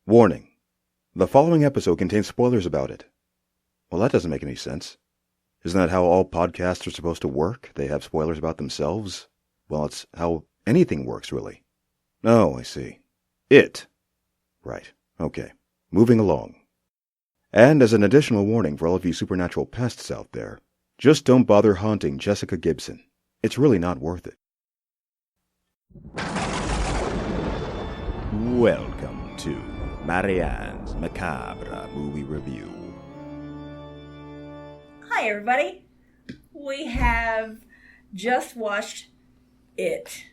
Warning. The following episode contains spoilers about it. Well, that doesn't make any sense. Isn't that how all podcasts are supposed to work? They have spoilers about themselves? Well, it's how anything works, really. Oh, I see. It. Right. Okay. Moving along. And as an additional warning for all of you supernatural pests out there, just don't bother haunting Jessica Gibson. It's really not worth it. Welcome to Marianne's Macabre movie review. Hi, everybody. We have just watched It.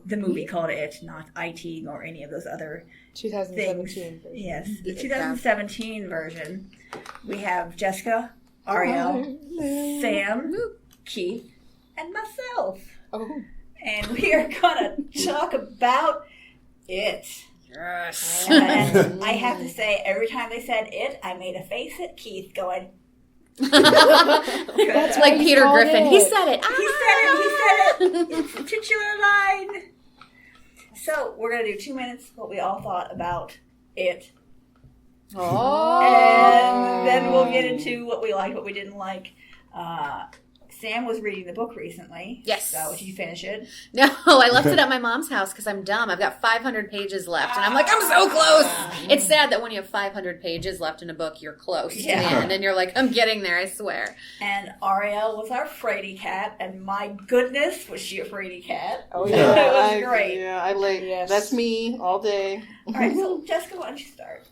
The movie called It, not IT or any of those other 2017 things. Version. Yes, the 2017 version. We have Jessica, Ariel, Sam, Keith, and myself. And we are going to talk about It. Yes. And I have to say, every time they said It, I made a face at Keith going, That's like Peter Griffin. He said it. He said it. It's a titular line. So we're going to do 2 minutes what we all thought about It. Oh. And then we'll get into what we liked, what we didn't like. Sam was reading the book recently. Yes. So did you finish it? No, I left it at my mom's house because I'm dumb. I've got 500 pages left. And I'm like, I'm so close. It's sad that when you have 500 pages left in a book, you're close to the end. And you're like, I'm getting there, I swear. And Ariel was our fraidy cat. And my goodness, was she a fraidy cat? Oh, yeah. It was great. Yeah, I like, that's me all day. All right, so Jessica, why don't you start?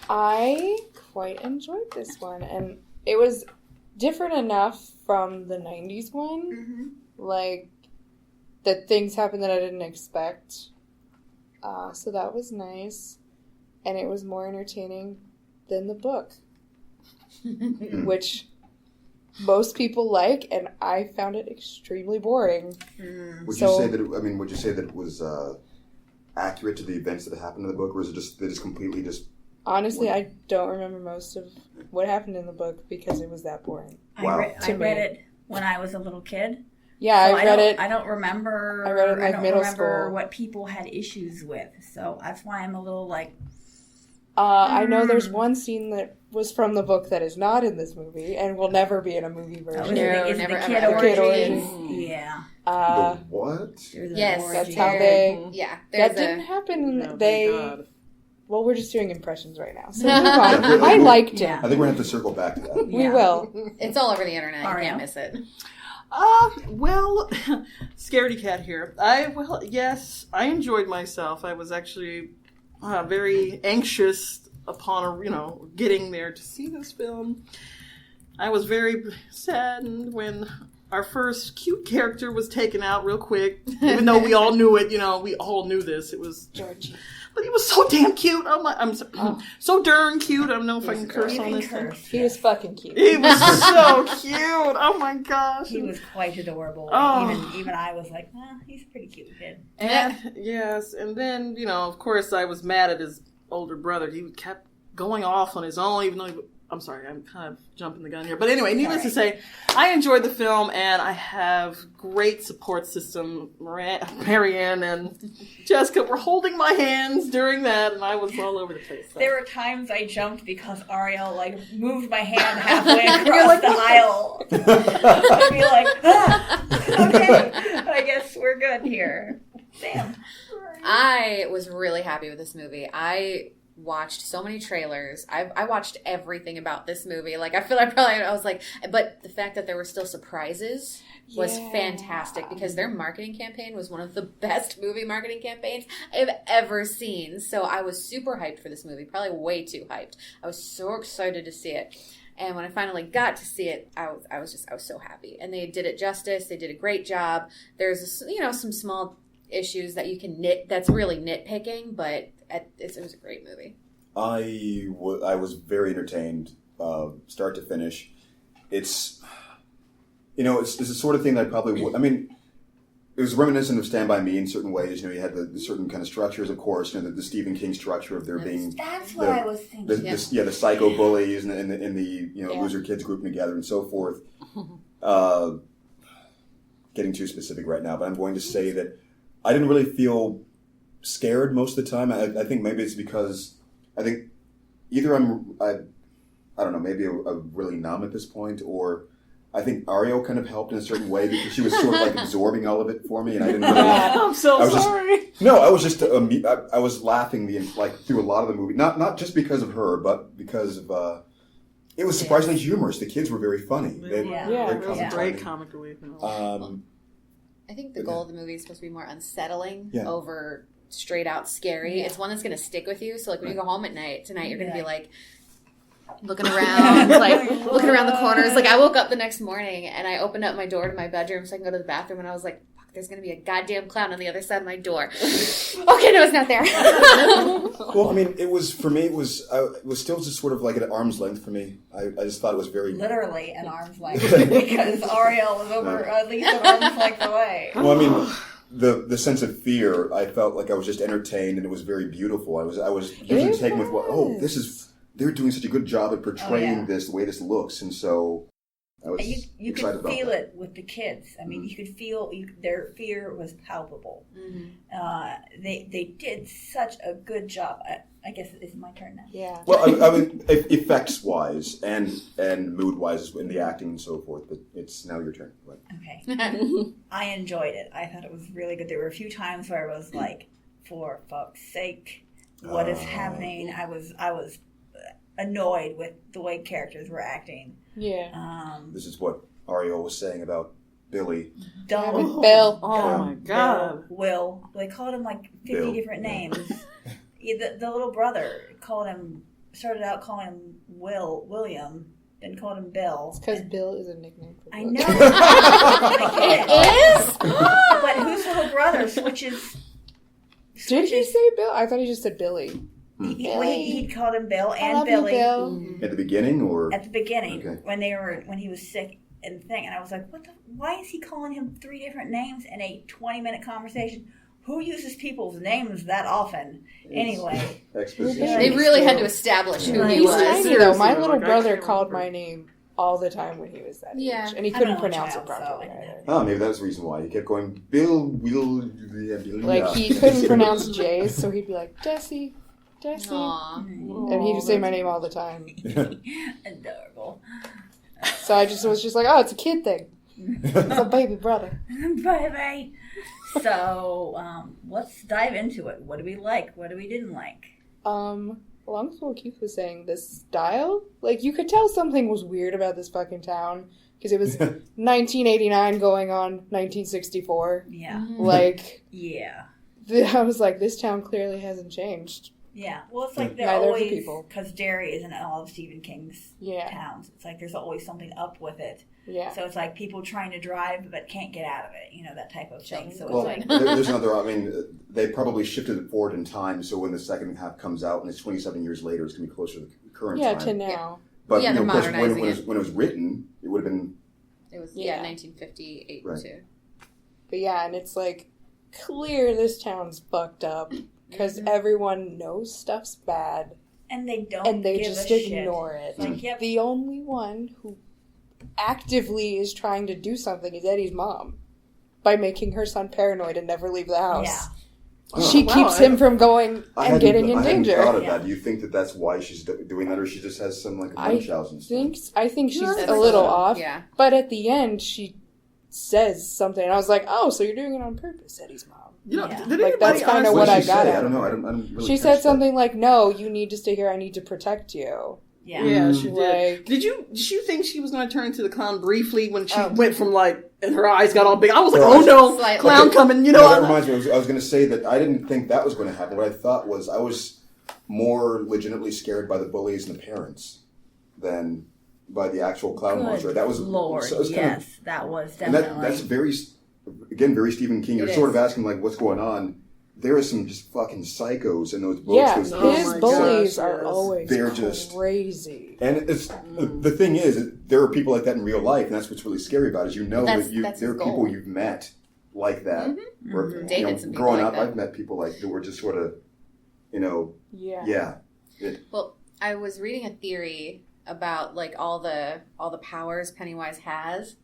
I quite enjoyed this one, and it was different enough from the 90s one. Mm-hmm. Like, that things happened that I didn't expect. So that was nice. And it was more entertaining than the book. Which most people like, and I found it extremely boring. Would you say that it was accurate to the events that happened in the book, or is it just they just completely just? Honestly, I don't remember most of what happened in the book because it was that boring. Wow. I read it when I was a little kid. Yeah, So I read it. I don't remember. I read it in, like, I don't middle remember school. what people had issues with. So that's why I'm a little like. I know there's one scene that was from the book that is not in this movie and will never be in a movie version. Is never, the kid ever. The kid orgies? orgies. Yeah. The what? There's an Yes, orgy. That's how they... Yeah. That didn't happen. No, They... thank God. Well, we're just doing impressions right now. So move on. I liked it. Yeah. I think we're going to have to circle back to that. We will. It's all over the internet. You Ariel? can't miss it. Well, Scaredy Cat here. Yes, I enjoyed myself. I was actually very anxious upon, getting there to see this film. I was very saddened when our first cute character was taken out real quick, even though we all knew it. We all knew this. It was Georgie. But he was so damn cute. I'm so darn cute. I don't know if I can curse You on can this thing. curse. He was fucking cute. He was so cute. Oh my gosh. He was quite adorable. Oh. Even I was like, he's a pretty cute kid. And yes, and then of course, I was mad at his older brother. He kept going off on his own, even though I'm sorry, I'm kind of jumping the gun here. But anyway, needless to say, I enjoyed the film, and I have great support system. Marianne and Jessica were holding my hands during that, and I was all over the place. So. There were times I jumped because Ariel moved my hand halfway across the aisle. I'd be like, okay, I guess we're good here. Sam. I was really happy with this movie. I watched so many trailers. I watched everything about this movie. Like, I feel like I was like, but the fact that there were still surprises was fantastic because their marketing campaign was one of the best movie marketing campaigns I've ever seen. So I was super hyped for this movie, probably way too hyped. I was so excited to see it. And when I finally got to see it, I was so happy. And they did it justice. They did a great job. There's some small issues that you can that's really nitpicking, but it was a great movie. I was very entertained, start to finish. It's the sort of thing that I probably would. I mean, it was reminiscent of Stand By Me in certain ways. You had the certain kind of structures, of course. The Stephen King structure of there being. That's what I was thinking. The psycho bullies and the loser kids grouping together and so forth. Getting too specific right now, but I'm going to say that I didn't really feel scared most of the time. I think maybe it's because I think either I don't know, maybe a really numb at this point, or I think Ariel kind of helped in a certain way because she was sort of like absorbing all of it for me, and I didn't really. I'm so sorry. I was just I was laughing through a lot of the movie, not just because of her, but because of it was surprisingly humorous. The kids were very funny. It was a great comic relief. I think the goal of the movie is supposed to be more unsettling over straight out scary. Yeah. It's one that's going to stick with you. So like when you go home tonight, you're going to be like looking around, looking around the corners. Like I woke up the next morning and I opened up my door to my bedroom so I can go to the bathroom, and I was like, fuck, there's going to be a goddamn clown on the other side of my door. Okay, no, it's not there. Well, I mean, it was still just sort of like at arm's length for me. I just thought it was very literally an arm's length because Ariel was over at least an arm's length away. Well, I mean, the sense of fear, I felt like I was just entertained, and it was very beautiful. I was usually taken with they're doing such a good job at portraying this, the way this looks, and so I was you excited could feel about it with the kids. I mean, you could feel their fear was palpable. Mm-hmm. They did such a good job. I guess it's my turn now. Yeah. Well, I mean, effects wise and mood wise in the acting and so forth, but it's now your turn. Right. Okay. I enjoyed it. I thought it was really good. There were a few times where I was like, for fuck's sake, what is happening? I was annoyed with the way characters were acting. Yeah. This is what Ariel was saying about Billy. Dumb. Bill. Oh my God. Will. They called him like 50 Bill. different names. The little brother started out calling him William, then called him Bill. It's because Bill is a nickname for I Bill. know. I It is? But whose little brother switches? Did he say Bill? I thought he just said Billy. He called him Bill I and love you, Billy Bill. At the beginning, or at the beginning Okay. when he was sick and thing, and I was like, why is he calling him 3 different names in a 20-minute conversation? Who uses people's names that often? Anyway, exposition? They really had to establish who he He's was. tiny though. My little brother called my name all the time when he was that age, and he I'm couldn't an pronounce child, it properly so I either. Oh, maybe that's the reason why he kept going. Bill. Like he couldn't pronounce J's, so he'd be like Jesse, Aww. and he'd just say my name all the time. adorable. So I just was just like, oh, it's a kid thing. It's a baby brother. Bye. So let's dive into it. What do we like? What do we didn't like? Along with what Keith was saying, this style, like you could tell something was weird about this fucking town because it was 1989 going on 1964. Yeah. Like, Yeah. I was like, this town clearly hasn't changed. Yeah. Well, it's like they're Neither of the always, people. because Derry is in all of Stephen King's Yeah. towns. It's like there's always something up with it. Yeah. So it's like people trying to drive but can't get out of it, that type of thing. So Well, it's like, there's another. I mean, they probably shifted it forward in time, so when the second half comes out and it's 27 years later, it's going to be closer to the current Yeah, time. to now. But Yeah, they're of course, modernizing when it was written, it would have been. It was, Yeah. 1958 Right. too. But yeah, and it's like clear this town's fucked up because everyone knows stuff's bad and they don't and they give just a shit. ignore it. Like, yep. The only one who actively is trying to do something is Eddie's mom by making her son paranoid and never leave the house. Yeah. She wow, keeps him from going and getting in I hadn't danger. thought of Yeah. that. Do you think that that's why she's doing that, or she just has some like I Munchausen stuff? I think she's That's a little so- off. Yeah. But at the end, she says something, and I was like, "Oh, so you're doing it on purpose, Eddie's mom." You know, Yeah. did Like, that's anybody kinda honestly- what What I did she got say? out I don't of know. it. I don't really. She catch said that. something like, "No, you need to stay here. I need to protect you." Yeah. Yeah, she did. Like- Did you think she was going to turn into the clown briefly when she went from and her eyes got all big? I was like, Her oh eyes- no, Slightly. clown coming, you No, know. that reminds me. I was going to say that I didn't think that was going to happen. What I thought was I was more legitimately scared by the bullies and the parents than by the actual clown monster. That was Lord. so it was kind of- Yes, that was and definitely. that's very Stephen King. You're It sort is. of asking like, what's going on? There are some just fucking psychos in those books. Yeah, Those Oh his my bullies gosh, are yes. always They're just- crazy. And it's the thing is, there are people like that in real life, and that's what's really scary about it. Is That's- that there are his people goal. you've met like that. Where, Dated some people growing like up, that. I've met people like that were just sort of, Yeah. yeah. Well, I was reading a theory about like all the powers Pennywise has,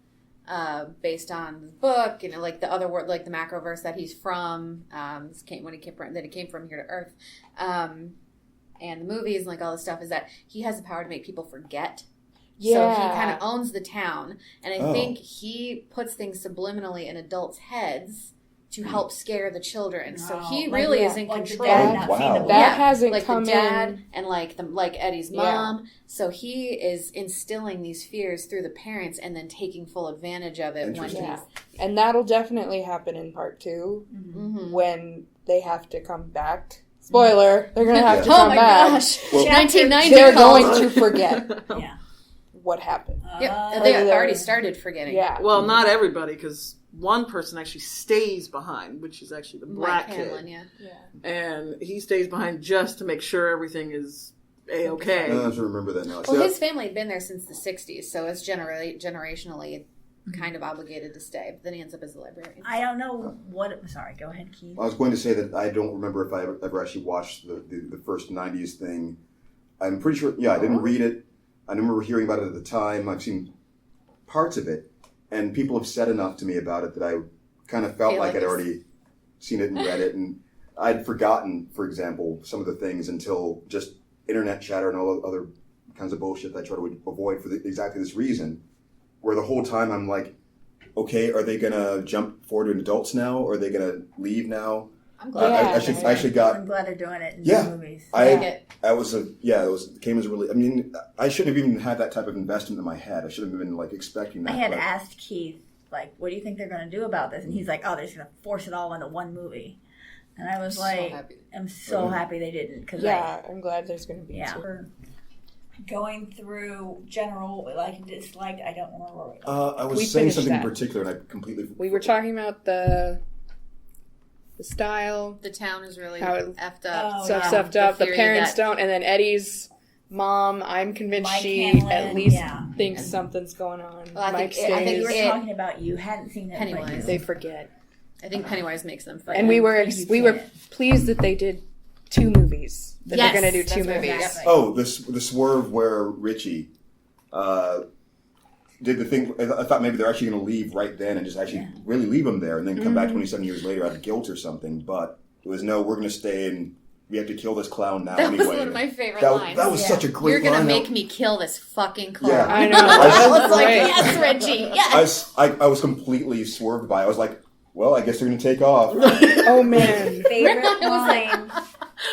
based on the book and like the other word, like the Macroverse that he's from. That he came from here to Earth, and the movies and like all this stuff is that he has the power to make people forget. Yeah. So he kind of owns the town, and I think he puts things subliminally in adults' heads to help scare the children. So he really is in control. That hasn't like come the dad in. and like Eddie's mom. So he is instilling these fears through the parents and then taking full advantage of it when he's... And that'll definitely happen in part 2 when they have to come back. Spoiler, they're going to have to come back. Oh my gosh. Well, 1990 they're going to forget what happened. They already started forgetting. Yeah. Well, not everybody, because one person actually stays behind, which is actually the black kid. And he stays behind just to make sure everything is A-okay. I have to remember that now. Well, his family had been there since the 60s, so it's generationally kind of obligated to stay. But then he ends up as a librarian. I don't know what... Sorry, go ahead, Keith. I was going to say that I don't remember if I ever actually watched the first 90s thing. I'm pretty sure... Yeah, I didn't read it. I remember hearing about it at the time. I've seen parts of it. And people have said enough to me about it that I kind of felt like I'd already seen it and read it. And I'd forgotten, for example, some of the things until just internet chatter and all other kinds of bullshit that I try to avoid for exactly this reason. Where the whole time I'm like, okay, are they going to jump forward to adults now? Or are they going to leave now? I'm glad. I'm glad they're doing it in the movies. It came as a really. I mean, I shouldn't have even had that type of investment in my head. I should have been like expecting that. I had asked Keith, like, what do you think they're going to do about this? And he's like, oh, they're just going to force it all into one movie. And I was I'm so happy they didn't. I'm glad there's going to be two. Going through general, what I disliked, I don't remember. I was saying something in particular, and I completely. We were talking about the style. The town is really effed up. Effed up. The parents don't. And then Eddie's mom, I'm convinced she at least thinks something's going on. Well, I think you were talking about you hadn't seen it. Pennywise. They forget. I think Pennywise makes them fight. And we were pleased that they did 2 movies. That they're going to do 2 movies. Exactly. Oh, the swerve where Richie did the thing. I thought maybe they're actually going to leave right then and just actually really leave him there and then come back 27 years later out of guilt or something. But it was no, we're going to stay and we have to kill this clown now anyway. That was one of my favorite lines. That was such a great line. You're going to make me kill this fucking clown. Yeah. I know. I was like, yes, Reggie, yes. I was completely swerved by it. I was like, well, I guess they're going to take off. Oh, man. Favorite line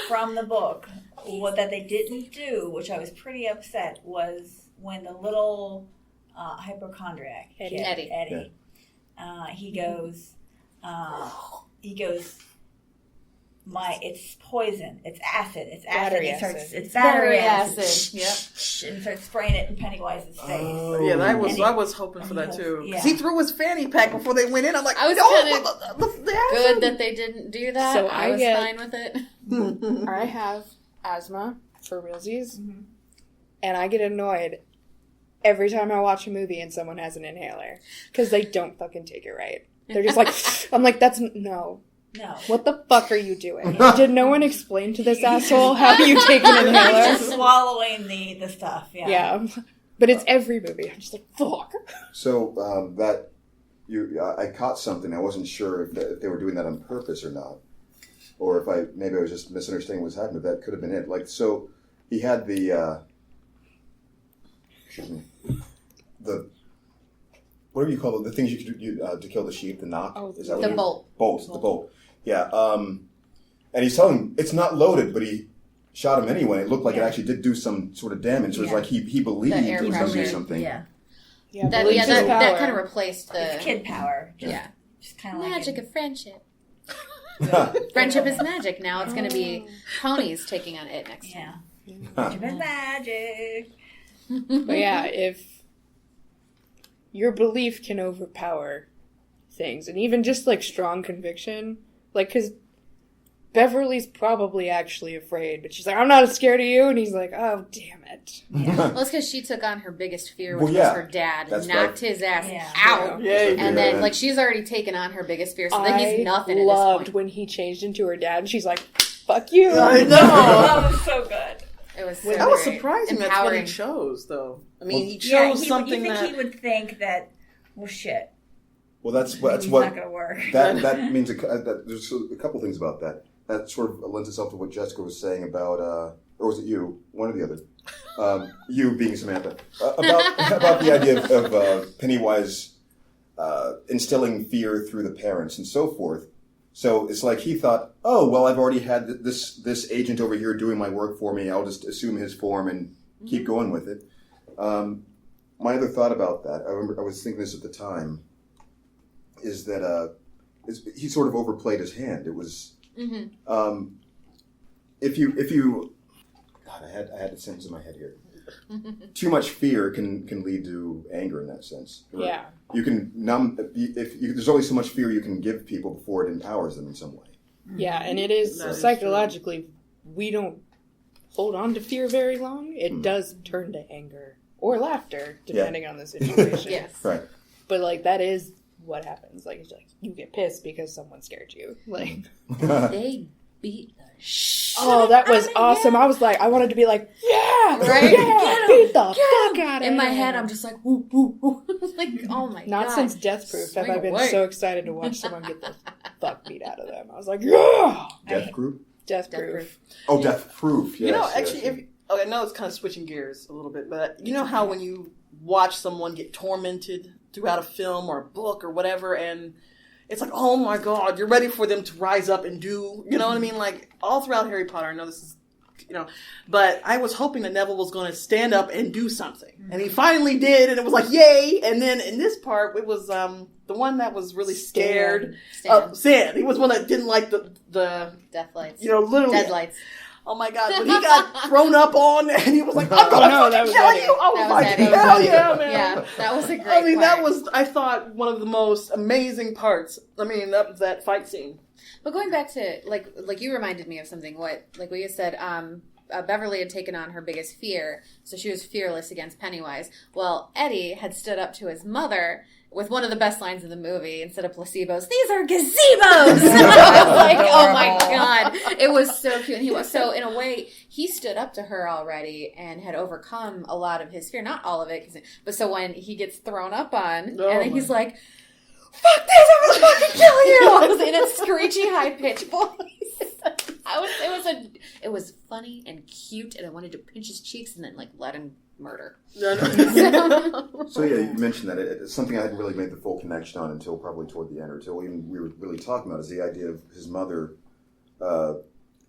from the book, what that they didn't do, which I was pretty upset, was when the little hypochondriac kid, Eddie. He goes, it's poison, it's acid. It's battery acid. Yep. And starts spraying it in Pennywise's face. Oh. Yeah, I was hoping for that too. Because he threw his fanny pack before they went in. I'm like, I was kind of good that they didn't do that. So I was fine with it. I have asthma for realsies, and I get annoyed every time I watch a movie and someone has an inhaler because they don't fucking take it right. They're just like, I'm like, no. What the fuck are you doing? Did no one explain to this asshole how you take an inhaler? Just swallowing the stuff. Yeah. But it's every movie. I'm just like, fuck. So I caught something. I wasn't sure if they were doing that on purpose or not, or if I was just misunderstanding what's happening. But that could have been it. Like, so he had the whatever you call it, the things you could do to kill the sheep, the knock. Oh, is that the bolt. The bolt. Yeah. And he's telling him it's not loaded, but he shot him anyway. It looked like it actually did do some sort of damage. So it was like he believed it was going to do something. Yeah. That kind of replaced the kid power. Just kind of magic of friendship. Friendship is magic. Now it's going to be ponies taking on it next time. Friendship is magic. But yeah, if your belief can overpower things, and even just like strong conviction, like, because Beverly's probably actually afraid, but she's like, I'm not as scared of you, and he's like, oh, damn it. Well, it's because she took on her biggest fear, which was her dad, and knocked his ass out. And then, like, she's already taken on her biggest fear, so then he's nothing at this point. I loved when he changed into her dad, and she's like, fuck you. I know. That was so good. It was that was surprising. That's what he chose, though. I mean, he chose something that... he would think that, well, shit. Well, that's not going to work. That means there's a couple things about that. That sort of lends itself to what Jessica was saying about or was it you? One or the other. You being Samantha. About the idea of Pennywise instilling fear through the parents and so forth. So it's like he thought, oh, well, I've already had this agent over here doing my work for me. I'll just assume his form and keep going with it. My other thought about that, I was thinking this at the time, is that he sort of overplayed his hand. It was, if you, God, I had a sentence in my head here. Too much fear can lead to anger in that sense. Yeah. You can there's only so much fear you can give people before it empowers them in some way. Yeah, and it is psychologically, we don't hold on to fear very long. It does turn to anger or laughter, depending on the situation. Yes. Right. But, like, that is what happens. Like, it's like, you get pissed because someone scared you. Like, They beat the shit. oh, that was awesome. I was like, I wanted to be like, yeah, Right? yeah, beat the fuck out of him. In my head, I'm just like, woo, woo, woo. Like, oh my god. Not since Death Proof have Swing I been away. so excited to watch someone get the fuck beat out of them. I was like, yeah! Death Group? Death Death Proof. Proof. Oh, Death Proof. Yes, You know, yes, actually, yes. I know it's kind of switching gears a little bit, but you know how when you watch someone get tormented throughout a film or a book or whatever, and it's like, oh my god, you're ready for them to rise up and do, you know what I mean? Like, all throughout Harry Potter, I know this is, you know, but I was hoping that Neville was going to stand up and do something. And he finally did, and it was like, yay! And then in this part, it was the one that was really scared. Stan. He was one that didn't like the Death lights. you know, literally. Deadlights. Oh my god, when he got thrown up on, and he was like, I'm gonna that was kill Eddie. you! I was That was like, Eddie. hell yeah, man. Yeah, that was a great I mean, that part. was, I thought, one of the most amazing parts. I mean, that fight scene. But going back to, like you reminded me of something, what you said, Beverly had taken on her biggest fear, so she was fearless against Pennywise. Well, Eddie had stood up to his mother with one of the best lines of the movie. Instead of placebos, these are gazebos! I was like, oh my god. It was so cute. And he was, so in a way, he stood up to her already and had overcome a lot of his fear. Not all of it, but so when he gets thrown up on, and then he's like, fuck this, I'm gonna fucking kill you! I was in a screechy, high-pitched voice. It was funny and cute, and I wanted to pinch his cheeks and then, like, let him murder. So yeah, you mentioned that. It's something I hadn't really made the full connection on until probably toward the end, or until even we were really talking about, is the idea of his mother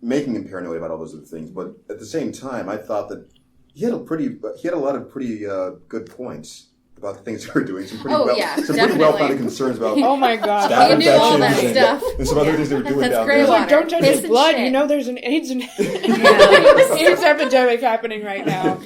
making him paranoid about all those other things. But at the same time, I thought that he had a lot of pretty good points about the things they were doing. Some pretty well-founded concerns about Oh my god. staph He knew all that infections stuff. and some other things they were doing That's down great there. He's like, water. don't touch Piss his and blood. shit. You know there's an AIDS epidemic happening right now.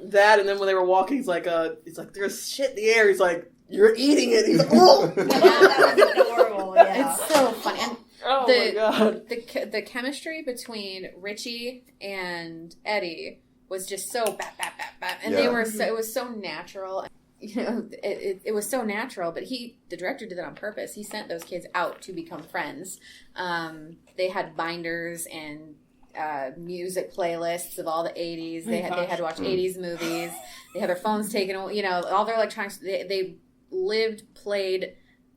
That, and then when they were walking, he's like, there's shit in the air. He's like, you're eating it. He's like, oh! That was adorable, yeah. It's so funny. And Oh my god. the chemistry between Richie and Eddie was just so bap, bap, bap, bap. And they were it was so natural. You know, it was so natural, but the director did that on purpose. He sent those kids out to become friends. They had binders and music playlists of all the 80s. They had to watch 80s movies. They had their phones taken, you know, all their electronics. They lived, played,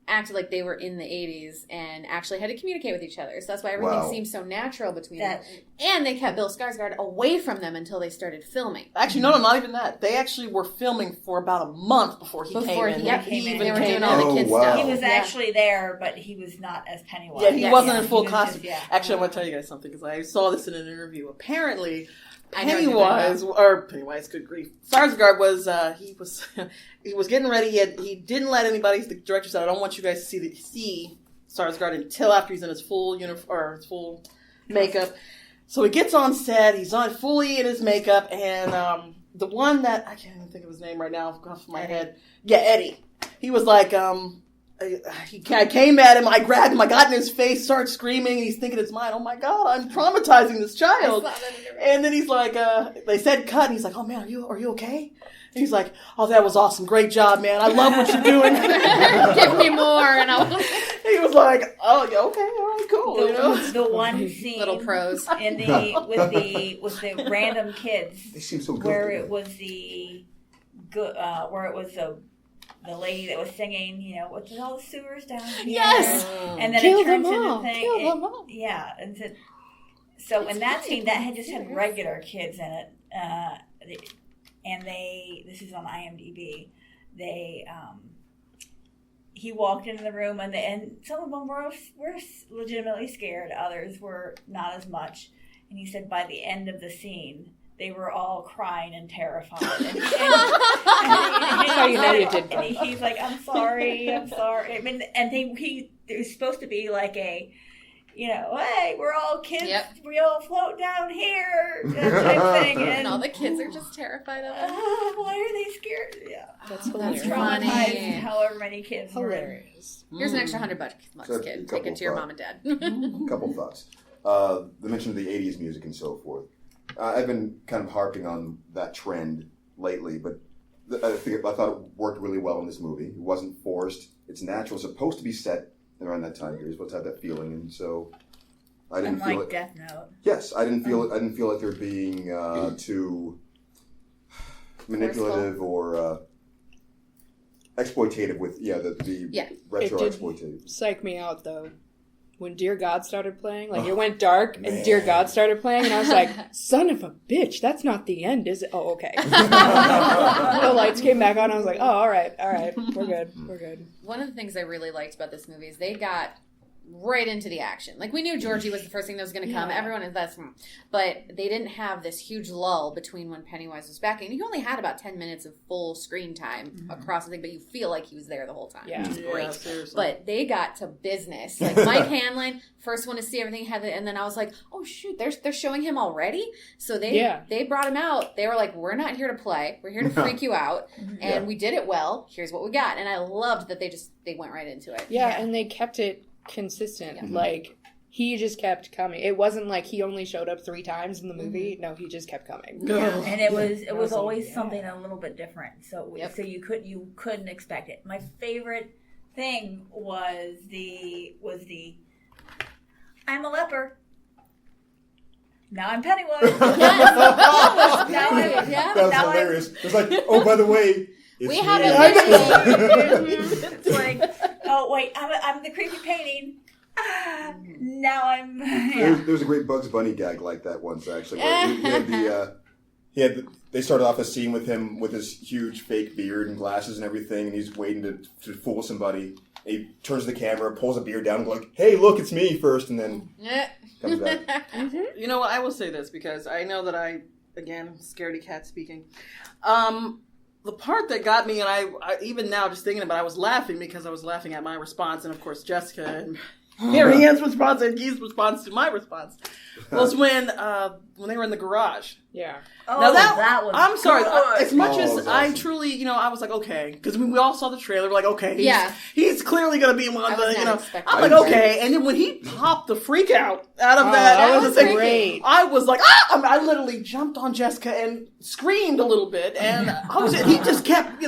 acted like they were in the 80s and actually had to communicate with each other. So that's why everything seemed so natural between them. And they kept Bill Skarsgård away from them until they started filming. Actually, no, not even that. They actually were filming for about a month before he came in. They were doing all the kid stuff. He was actually there, but he was not as Pennywise. Yeah, he wasn't in full costume. Actually, I'm going to tell you guys something, because I saw this in an interview. Apparently, Pennywise, good grief, Skarsgård was he was getting ready. He didn't let anybody. The director said, "I don't want you guys to see Skarsgård until after he's in his full uniform or his full makeup." So he gets on set. He's on fully in his makeup, and the one that I can't even think of his name right now off my head. Yeah, Eddie. He was like, I came at him, I grabbed him, I got in his face, started screaming, and he's thinking in his mind, oh my god, I'm traumatizing this child. And then he's like, they said cut, and he's like, oh man, are you okay? And he's like, oh, that was awesome, great job, man, I love what you're doing. Give me more, and he was like, oh, yeah, okay, all right, cool. You know? The one scene, little pros, with the random kids, they seem so good. Where it was the lady that was singing, you know, what's all the sewers down here? Yes! And then Kill it turns them into all. the thing. Kill them all. Yeah, and So in that scene, that had just had regular kids in it, and this is on IMDb. He walked into the room, and some of them were legitimately scared. Others were not as much. And he said by the end of the scene, they were all crying and terrified. That's how you know you did. And he's like, I'm sorry. I mean, and it was supposed to be like a, hey, we're all kids. Yep. We all float down here. That type thing. And all the kids are just terrified of it. Why are they scared? Yeah. That's hilarious. Traumatized however many kids hilarious. Here's an extra $100, kid. Take it to your mom and dad. A couple thoughts. The mention of the 80s music and so forth. I've been kind of harping on that trend lately, but I thought it worked really well in this movie. It wasn't forced. It's natural. It's supposed to be set around that time period. It's supposed to have that feeling, and so I didn't feel it. Death Note. Yes, I didn't feel it. I didn't feel like they're being too manipulative or exploitative with the retro exploitative. Psych me out though. When Dear God started playing, it went dark, and Dear God started playing, and I was like, son of a bitch, that's not the end, is it? Oh, okay. The lights came back on, I was like, oh, all right, we're good. One of the things I really liked about this movie is they got right into the action. We knew Georgie was the first thing that was going to come. Everyone is but they didn't have this huge lull between when Pennywise was back. And he only had about 10 minutes of full screen time across the thing, but you feel like he was there the whole time, which is great. Seriously. But they got to business. Mike Hanlon, first one to see everything, and then I was like, oh shoot, they're showing him already? So they brought him out. They were like, we're not here to play. We're here to freak you out. And we did it well. Here's what we got. And I loved that they went right into it. Yeah, and they kept it consistent. He just kept coming. It wasn't like he only showed up 3 times in the movie. No, he just kept coming. Yeah. And it was always something a little bit different. So you couldn't expect it. My favorite thing was the I'm a leper. Now I'm Pennywise. That was hilarious. It's like, oh, by the way, we have a It's like, oh wait, I'm the creepy painting. Now I'm. There was a great Bugs Bunny gag like that once, actually. They started off a scene with him with his huge fake beard and glasses and everything, and he's waiting to fool somebody. And he turns to the camera, pulls a beard down, and goes, "Hey, look, it's me!" first, and then comes back. You know what? I will say this because I know that again, scaredy cat speaking. The part that got me, and I even now just thinking about it, I was laughing because I was laughing at my response, and of course Jessica and Marianne's response and Guy's response to my response was when they were in the garage. Yeah. Oh, now that was. I'm sorry. Good. As much as awesome. I truly, I was like, okay, because we all saw the trailer. We're like, okay, he's clearly gonna be one of the, I'm like, okay, and then when he popped the freak out of that was great. I was like, I literally jumped on Jessica and screamed a little bit, and he just kept,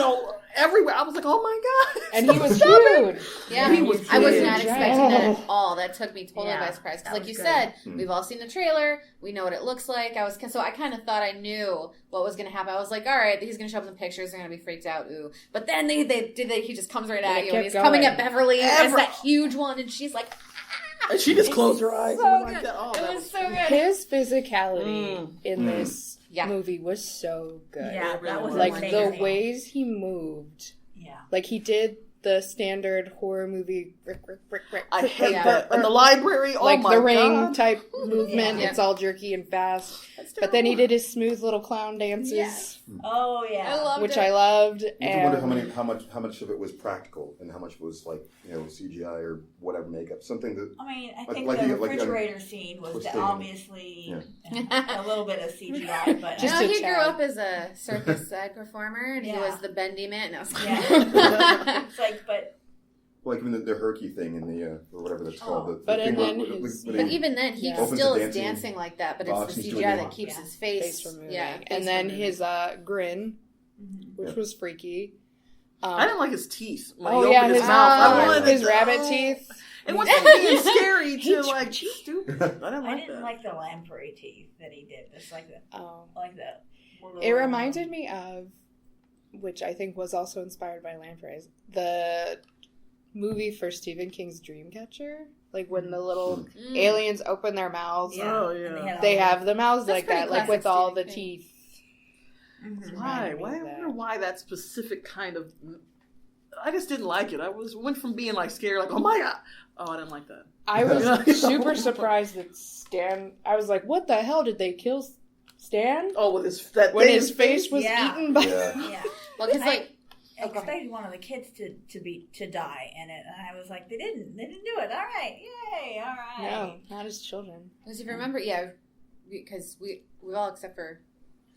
everywhere. I was like, oh my god! And he was huge. Yeah, he was. I was not expecting that at all. That took me totally by surprise. Because, like you said, we've all seen the trailer. We know what it looks like. So I kind of thought I knew what was going to happen. I was like, all right, he's going to show up in the pictures. They're going to be freaked out. Ooh! But then he just comes right at you. And he's coming at Beverly. And it's that huge one, and she's like. And she just closed her eyes. So like that. Oh, it was so good. His physicality in this movie was so good. Yeah, that was the ways he moved. Yeah. He did the standard horror movie rick. I hate that. In the library, oh my god. The Ring type movement. It's all jerky and fast. But then he did his smooth little clown dances. Yes. Oh yeah. I loved which it. I loved. I wonder how much of it was practical and how much was CGI or whatever makeup. Something that I think the refrigerator scene was obviously a little bit of CGI, but he grew up as a circus side performer, and he was the bendy man. No, it's like, but. Like even the Herky thing in the or whatever that's called. But even then, he still is dancing like that. But it's the CGI that keeps his face from moving. Yeah, and then his grin, which was freaky. I didn't like his teeth. His mouth. I wanted his rabbit teeth. It wasn't being scary to stupid. I didn't like the lamprey teeth that he did. Just like that. It reminded me of, which I think was also inspired by lampreys, the movie for Stephen King's Dreamcatcher. Like when the little aliens open their mouths. Yeah. Oh, yeah. They have the mouths That's like pretty that, like classic with all the Stephen King. teeth. Mhm. Why? Why? I wonder why that specific kind of. I just didn't like it. Went from being like scared, like, oh my god. Oh, I didn't like that. I was super surprised that Stan. I was like, what the hell did they kill Stan? Oh, with when his face was Yeah. eaten by. Yeah. Well, because like, I expected one of the kids to die in it, and I was like, they didn't do it. All right, yay, all right. No, not his children. because if you remember, because we all except for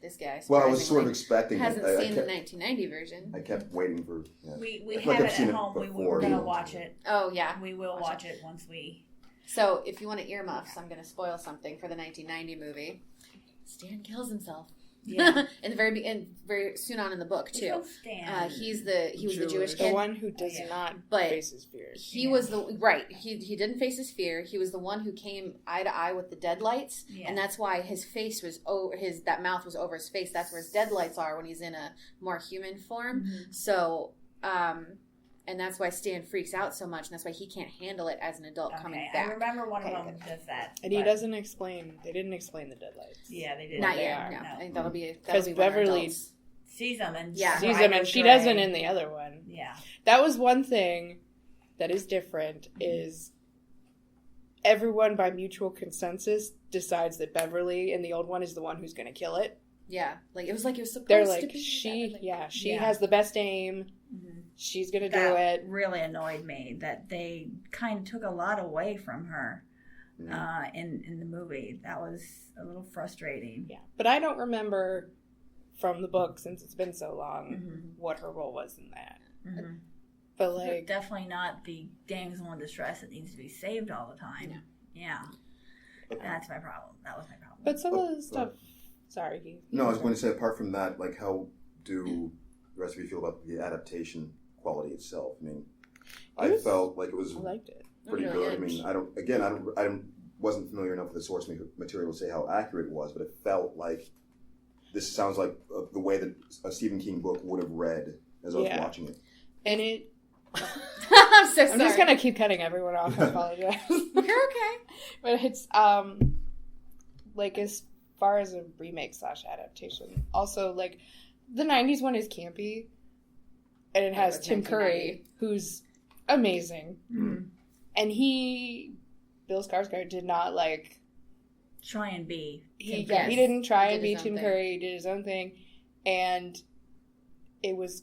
this guy. Well, I was sort of surprisingly, expecting hasn't it. seen the 1990 version. I kept waiting for. Yeah. We I have feel like I've it seen at it home. We before. were gonna watch it. Oh yeah. We will watch it once we. So if you want to earmuffs, I'm going to spoil something for the 1990 movie. Stan kills himself. Yeah. in the very soon on in the book too. He was the Jewish The kid. one who does not But face his fears. He was he didn't face his fear. He was the one who came eye to eye with the deadlights, and that's why his face was that mouth was over his face. That's where his deadlights are when he's in a more human form. Mm-hmm. So, and that's why Stan freaks out so much, and that's why he can't handle it as an adult coming back. I remember one of them does that. And he doesn't explain. They didn't explain the deadlights. Yeah, they did. Not they yet. are. No. I think Mm-hmm. Because Beverly sees them and sees them, and she doesn't in the other one. Yeah, that was one thing that is different. Is everyone by mutual consensus decides that Beverly in the old one is the one who's going to kill it. Yeah, like it was supposed They're to like be. she has the best aim. Mm-hmm. She's going to do that it. really annoyed me that they kind of took a lot away from her in the movie. That was a little frustrating. Yeah, but I don't remember from the book, since it's been so long, what her role was in that. Mm-hmm. But like, definitely not the damsel in distress that needs to be saved all the time. Yeah. That's my problem. That was my problem. but some of the stuff. Sorry. No, I was going to say, apart from that, like, how do the rest of you feel about the adaptation quality itself? I mean, I felt like it was I liked it. pretty good. I mean, I wasn't familiar enough with the source material to say how accurate it was, but it felt like this sounds like the way that a Stephen King book would have read as I was watching it. And it. I'm so sorry. I'm just gonna keep cutting everyone off. I apologize. You're okay. But it's like as far as a remake / adaptation, also like the 90s one is campy, and it has Tim Curry, who's amazing, and Bill Skarsgård did not like try and be. He didn't try and be Tim Curry. He did his own thing, and it was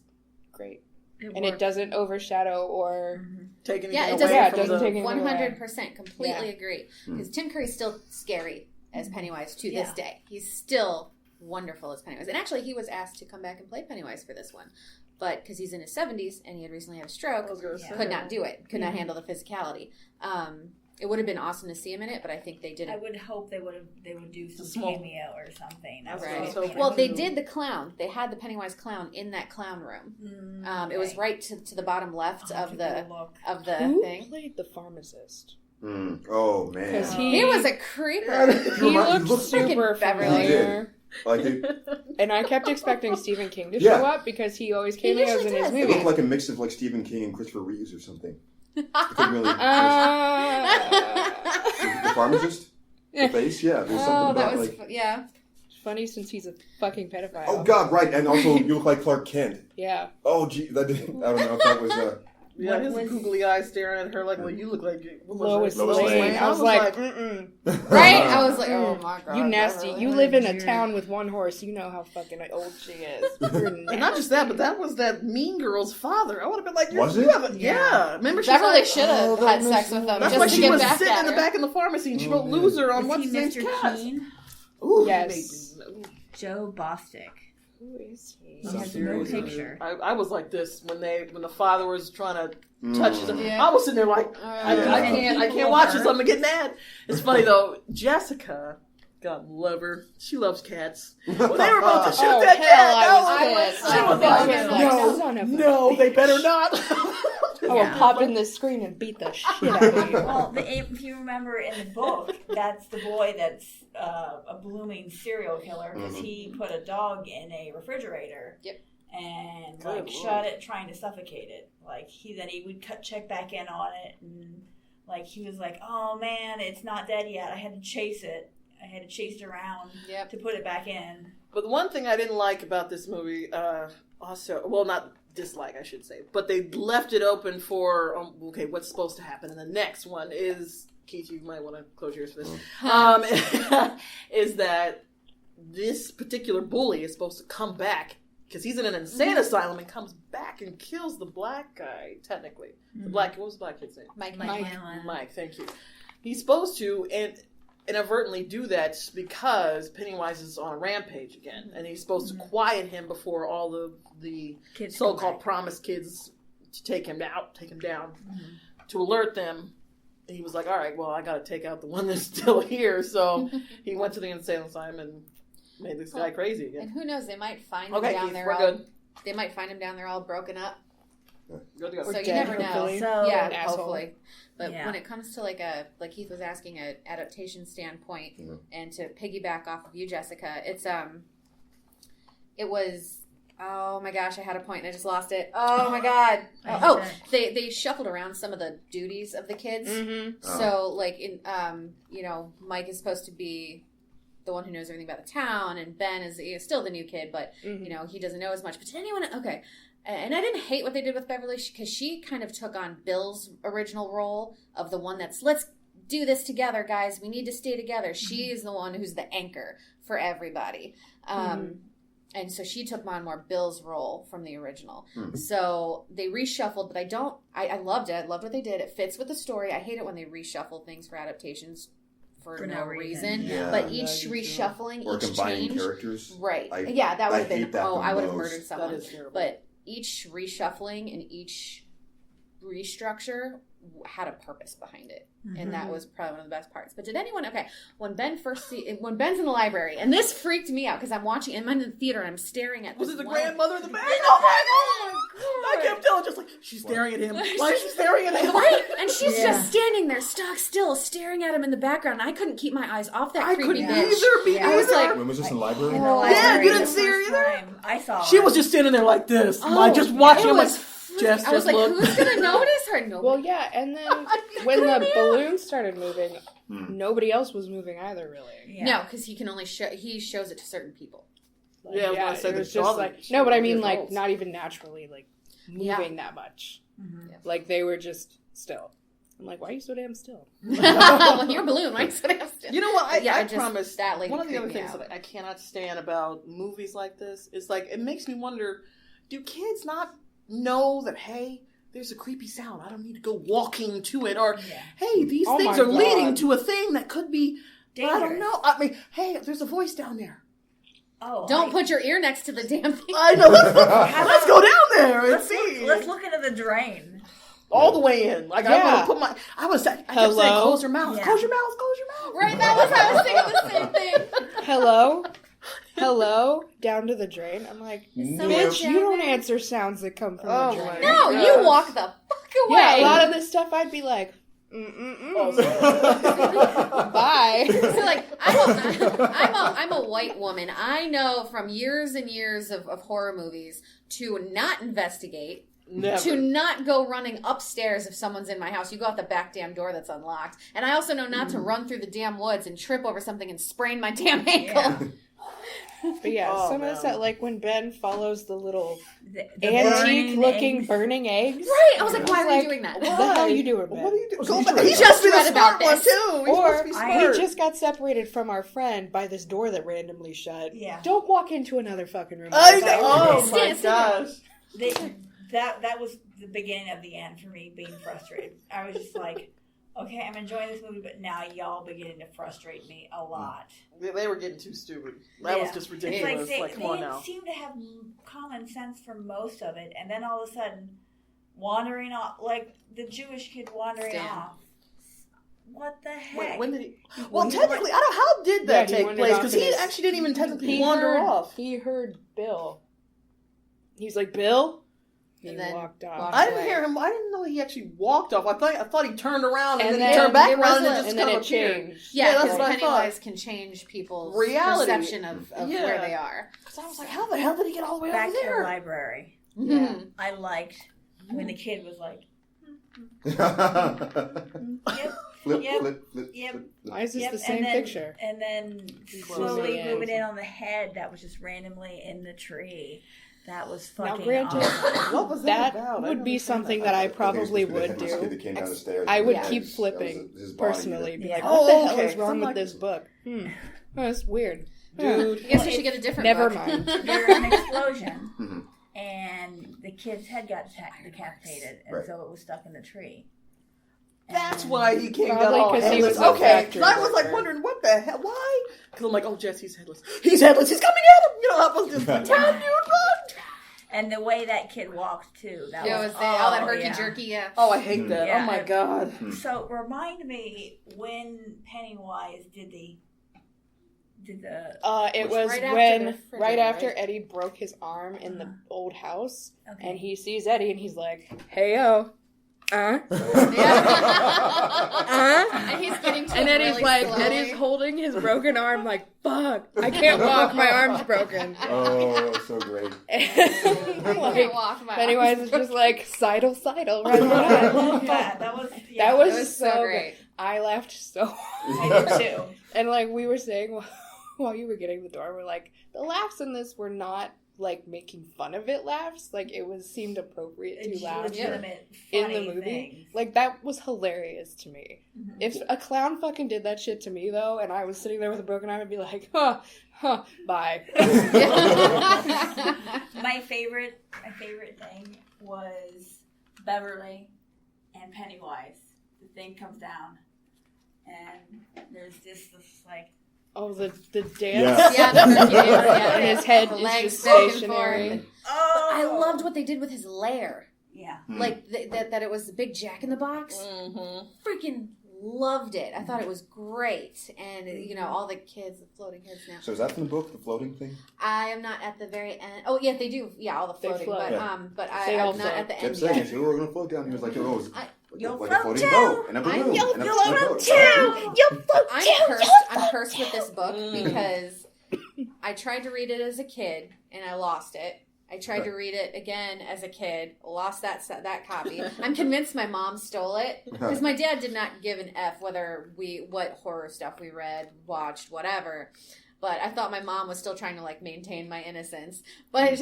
great. It doesn't overshadow or take anything it away. doesn't. It doesn't take anything 100% completely agree. Because Tim Curry's still scary as Pennywise to this day. He's still wonderful as Pennywise. And actually, he was asked to come back and play Pennywise for this one. But because he's in his 70s and he had recently had a stroke, could not do it. Could not handle the physicality. It would have been awesome to see him in it, but I think they didn't. I would hope they would do some cameo or something. Right. Well, they did the clown. They had the Pennywise clown in that clown room. It was right to the bottom left of the Who thing. played the pharmacist? Oh man, he was a creeper. He looked super familiar. Like and I kept expecting Stephen King to show up because he always cameos in his it movies. looked like a mix of like Stephen King and Christopher Reeves or something. Really the pharmacist? The face? Yeah. There's something about funny since he's a fucking pedophile. Oh god, right. And also you look like Clark Kent. Yeah. Oh gee, that didn't, I don't know if that was his googly eyes staring at her like, well, you look like Lois Lane. I was like, right? I was like, oh my god. You nasty. You live in a town with one horse. You know how fucking old she is. And not just that, but that was that Mean Girl's father. I would have been like, was it? Yeah. Remember she Beverly should have had sex with him. That's just why to she get was back sitting at in the her. back of the pharmacy and she wrote loser on what's his name's cast. Ooh, yes. Joe Bostic. Who is he? He has no picture. I was like this when the father was trying to touch his. Yeah. I was sitting there like I can't watch this. I'm gonna get mad. It's funny though. Jessica, God love her. She loves cats. When they were about to shoot that cat, no, they better not. I will pop in the screen and beat the shit out of you. Well, if you remember in the book, that's the boy that's a blooming serial killer because he put a dog in a refrigerator. Yep. And shot it, trying to suffocate it. Like he would check back in on it and Like, he was like, oh man, it's not dead yet. I had to chase it. I had to chase it around to put it back in. But the one thing I didn't like about this movie, also, well, not dislike, I should say, but they left it open for, okay, what's supposed to happen in the next one is, Keith, you might want to close yours for this, is that this particular bully is supposed to come back, because he's in an insane asylum, and comes back and kills the black guy, technically. What was the black kid's name? Mike, thank you. He's supposed to, and inadvertently do that because Pennywise is on a rampage again, and he's supposed to quiet him before all the kids so-called promised kids to take him down, to alert them. And he was like, all right, well, I got to take out the one that's still here. So he went to the insane asylum and made this guy crazy again. And who knows, they might find him down there. Good. They might find him down there all broken up. Good to go. So you never know. So, yeah, hopefully. But when it comes to like Keith was asking, an adaptation standpoint, and to piggyback off of you, Jessica, it was. Oh my gosh, I had a point and I just lost it. Oh my god. They shuffled around some of the duties of the kids. So like in Mike is supposed to be the one who knows everything about the town, and Ben is still the new kid, but he doesn't know as much. But did anyone and I didn't hate what they did with Beverly, because she kind of took on Bill's original role of the one that's, let's do this together, guys. We need to stay together. She is the one who's the anchor for everybody. And so she took on more Bill's role from the original. So they reshuffled, but I loved it. I loved what they did. It fits with the story. I hate it when they reshuffle things for adaptations for no reason. Yeah, but each reshuffling, or each combining change, characters. right. That would have been, I would have murdered someone. That is terrible. But each reshuffling and each restructure had a purpose behind it, and that was probably one of the best parts. But did anyone? When Ben's in the library, and this freaked me out because I'm watching, and I'm in the theater and I'm staring at. Was it the grandmother of the bag? Oh my god! I kept telling, just like, she's staring at him. Why is she staring at him? Right, and she's just standing there, stock still, staring at him in the background. And I couldn't keep my eyes off that creepy bitch. I was like, when was this in the library? Yeah, you didn't see her either. I saw. She was just standing there like this, just watching him. I was like, who's gonna notice her? Nobody. Well, yeah, and then when the balloons started moving, nobody else was moving either, really. Yeah. No, because he can only he shows it to certain people. Like, it was just like no, but I mean, like, not even naturally, like, moving that much. Like, they were just still. I'm like, why are you so damn still? Well, you're a balloon. Why are you so damn still? You know what? I promise. That one of the other things that I cannot stand about movies like this is, like, it makes me wonder: do kids not know that, hey, there's a creepy sound, I don't need to go walking to it, or hey, these things are leading to a thing that could be dangerous. I don't know. I mean, hey, there's a voice down there. Don't put your ear next to the damn thing. I know. Let's go down there and see. Let's look into the drain. All the way in. Like, I'm going to put I kept saying, close your mouth. Close your mouth. Close your mouth. Right, that was how I was thinking the same thing. Hello, down to the drain. I'm like, bitch, you don't answer sounds that come from the drain. No, you walk the fuck away. Yeah, a lot of this stuff I'd be like, bye. So, like, I'm a white woman. I know from years and years of horror movies to not investigate. Never. To not go running upstairs if someone's in my house. You go out the back damn door that's unlocked. And I also know not to run through the damn woods and trip over something and sprain my damn ankle. Yeah. But some of this, like when Ben follows the little antique-looking burning eggs. Right. I was like, why are you doing that? What the hell are you doing, Ben? What are you doing? He just read about this. Or he just got separated from our friend by this door that randomly shut. Yeah. Don't walk into another fucking room. I know. Oh my gosh. That was the beginning of the end for me being frustrated. I was just like, okay, I'm enjoying this movie, but now y'all beginning to frustrate me a lot. They were getting too stupid. That was just ridiculous. It's come on now. They seem to have common sense for most of it, and then all of a sudden, wandering off, like the Jewish kid wandering off. What the heck? Wait, when did he? Well, technically, how did that take place? Because he actually didn't even technically wander off. He heard Bill. He was like, Bill? And then walked off. I didn't hear him. I didn't know he actually walked off. I thought he turned around and then he turned back around and just kind of changed. Yeah, that's what Pennywise can change people's perception of where they are. Because I was like, how the hell did he get all the way back over there? To the library. Yeah, I liked when the kid was like, Flip, Yep. flip, flip, Yep. flip, flip. Why is this Yep, the same picture? And then Slowly slowly moving in on the head that was just randomly in the tree. That was Now, fucking granted, awesome. What was that that about? I would don't be understand something that. that I I think it was probably supposed to be the would headless kid that do. came down the stairs. I would Yeah. keep That was flipping his body personally. that- Be like, Yeah. what the Oh, hell okay. is wrong Something with like- this book? Oh, that's weird. Dude. I guess we should get a different Never book. mind. There was an explosion, Mhm. and the kid's head got decapitated, and Right. so it was stuck in the tree. That's And- why he came Probably down. 'cause he was okay. infected. 'Cause I was like wondering what the hell. Why? Because I'm like, oh, Jesse's headless. He's headless. He's coming at him. You know, that was just like, run, dude, run. And the way that kid walked too. That Yeah, was all that oh, herky yeah. jerky. Yeah. Oh, I hate that. Yeah. Oh my god. So remind me when Pennywise did the It Which- was right after when the refrigerator, right after right? Eddie broke his arm in the old house, okay. and he sees Eddie, and he's like, "Hey yo, Yeah. And he's getting to And it Eddie's really like, slowly. Eddie's holding his broken arm, like, fuck, I can't walk, my arm's broken. Oh, so great. I can't Like, walk my Pennywise arms. is just like, sidle, I run, run. love that. That was That was, It was so so great. great. I laughed so I did too. And like we were saying while you were getting the door, we're like, the laughs in this were not like making fun of it laughs. Like it seemed appropriate to laugh Legitimate in funny the movie. things. Like that was hilarious to me. Mhm. If a clown fucking did that shit to me though, and I was sitting there with a broken arm, I'd be like, huh, bye. My favorite thing was Beverly and Pennywise. The thing comes down, and there's this like Oh, the dance. Yeah. Yeah, the Hercules, yeah. And his head The is legs just back and stationary. forth. oh, I loved what they did with his lair. Yeah, Like that it was the big Jack in the Box. Mm-hmm. Freaking loved it. I thought it was great. And you know, all the kids, the floating heads now. So is that from the book, the floating thing? I am not at the very end. Oh yeah, they do. Yeah, all the They floating. float. But Yeah. but They all I'm not float. at the Kept end saying yet. it. So we're going to float down. He was like, oh, it's You'll like a float floating too. boat and a balloon. You'll and a float boat. too. You'll float I'm cursed with this book Mm. because I tried to read it as a kid and I lost it. I tried to read it again as a kid, lost that copy. I'm convinced my mom stole it because my dad did not give an F whether what horror stuff we read, watched, whatever. But I thought my mom was still trying to like maintain my innocence. But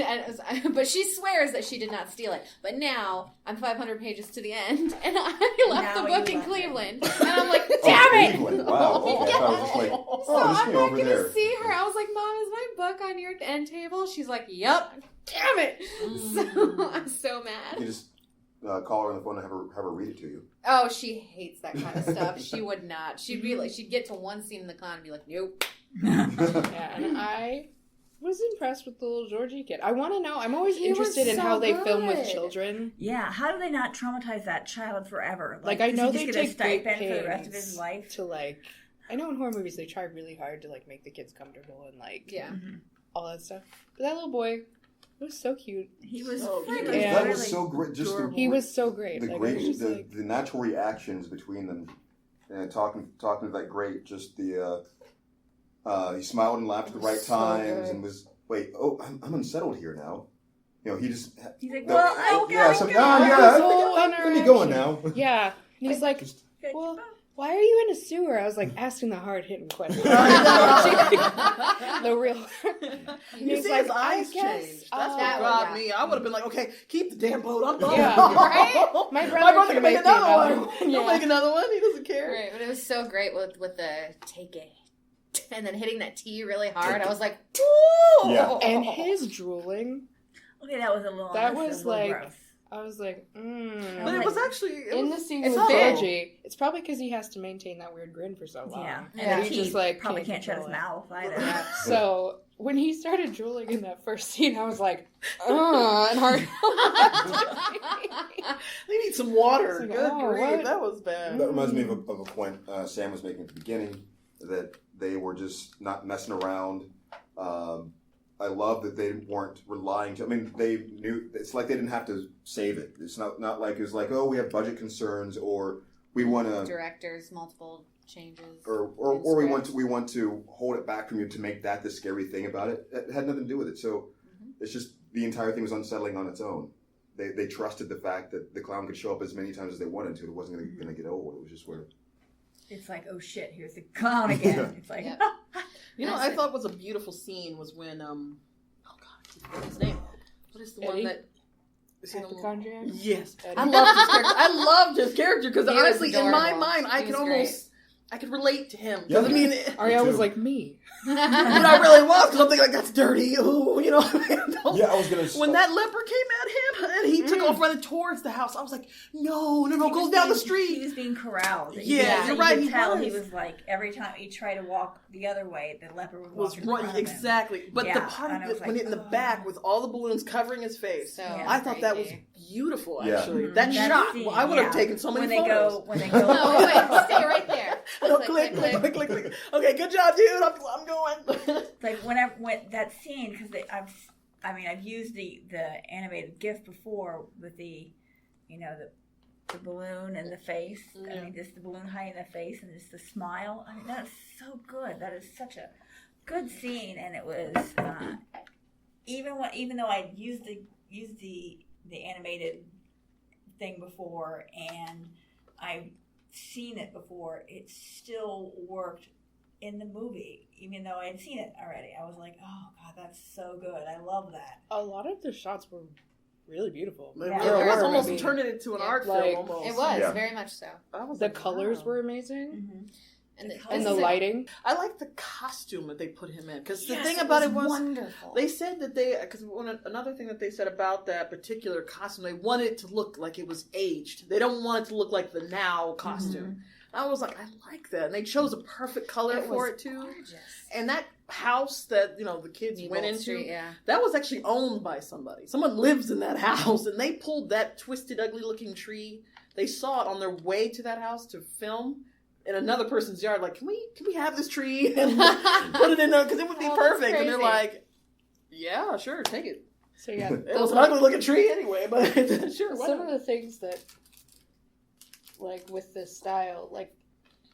she swears that she did not steal it. But now I'm 500 pages to the end and I left Now the book you in left it. Cleveland. And I'm like, Oh, damn it! Cleveland. Wow. Okay. I thought it was just like, So oh, just I'm me not over gonna there. see her. I was like, Mom, is my book on your end table? She's like, Yep. Damn it! So I'm so You mad. just call her on the phone and have her read it to you. Oh, she hates that kind of stuff. She would not. She'd be like, she'd get to one scene in the con and be like, Nope. Yeah, and I was impressed with the little Georgie kid. I want to know. I'm always He was interested in so how they film with good. children. yeah. How do they not traumatize that child forever? Like, I does know he they just get a take great stipend for the rest of pains his life. to like. I know in horror movies they try really hard to like make the kids comfortable and like Yeah. all that stuff. But that little boy was so cute. He was Oh, freaking yeah. That really was so great. Just adorable. He was so great. the Like, I great, was just the, like, the natural reactions between them, and talking to that great. Just the he smiled and laughed at the right So times, good. and was I'm unsettled here now. You know, he just He's like, the- well, I yeah, gotta some, go. This whole let me going now. yeah. And he's like, Just- well, why are you in a sewer? I was like asking the hard hitting question. the real. You He's see like, his I eyes guess, changed. That's that what got one, me. I would have been like, okay, keep the damn boat. I'm going. Yeah, right? My My brother brother can can make make me another another one. one. He'll Yeah. make another one. He doesn't care. Right, but it was so great with the take it and then hitting that T really hard. I was like, Ooh! Yeah. And his drooling, Okay, that was a little. That that's was a little like- gross. I was like, But Like, it was actually in the scene it's with big. Georgie, it's probably because he has to maintain that weird grin for so long. Yeah, Yeah. and He the just, teeth like, probably can't can't shut his control it. mouth either. So when he started drooling in that first scene, I was like, and hard. they need some water. It's like, Good oh, grief, what? that was bad. That reminds me of a point Sam was making at the beginning, that they were just not messing around. I love that they weren't relying to. I mean, they knew it's like they didn't have to save it. It's not like it was like, oh, we have budget concerns, or we want to, Directors, multiple changes. or we want to hold it back from you to make that the scary thing about it. It had nothing to do with it. So it's just the entire thing was unsettling on its own. they trusted the fact that the clown could show up as many times as they wanted to. It wasn't going to get old. It was just weird. It's like, oh shit, here's the clown again. It's like, I thought was a beautiful scene was when oh god, what's his name? What is the Eddie? one that? Hypochondriac? Yes, Eddie. I loved his character. I loved his character because He was honestly, in my adorable. mind, I He could was I could relate to him. Yeah. I mean, Ariel too. was like me. but I really was because I'm thinking like that's dirty. Ooh, you know. Yeah, I was going to. When that leper came at him and he took off running towards the house, I was like, no, goes down the He street. was being corralled. Yeah, you're you right, could he tell was. he was like, every time he tried to walk the other way, the leper would walk Was in front right, of him. exactly. But the Yeah, part and I of was it, when like, it in the oh. back with all the balloons covering his face, So I thought that was creepy. beautiful. Yeah. Actually, Mhm. that That shot. scene, Well, I would have yeah. taken so many when photos. When they go. No, wait, stay right there. No, click. Okay, good job, dude. I'm going. Like when that scene, because I've used the animated GIF before with the balloon and the face. Yeah. I mean, just the balloon high in the face and just the smile. I mean, that's so good. That is such a good scene, and it was even though I used the animated thing before and I've seen it before, it still worked in the movie, even though I had seen it already. I was like, oh god, that's so good. I love that. A lot of the shots were really beautiful. They Yeah. were. It was Horror almost movie. turned it into an Yeah. art Like, film almost. It was Yeah. very much so. I was The like, colors wow. were amazing. Mm-hmm. And And the lighting. I like the costume that they put him in because the Yes, thing about it was wonderful. they said that another thing that they said about that particular costume, they wanted it to look like it was aged. They don't want it to look like the now costume. I was like, I like that, and they chose a perfect color for it too. Gorgeous. And that house that the kids went into, Street, yeah. that was actually owned by somebody. Someone lives in that house, and they pulled that twisted, ugly-looking tree. They saw it on their way to that house to film. In another person's yard, like, can we have this tree and put it in there because it would be Oh, that's perfect? And they're crazy. like, yeah, sure, take it. So yeah, It was an ugly looking tree anyway, but sure, some whatever. of the things that, like with this style, like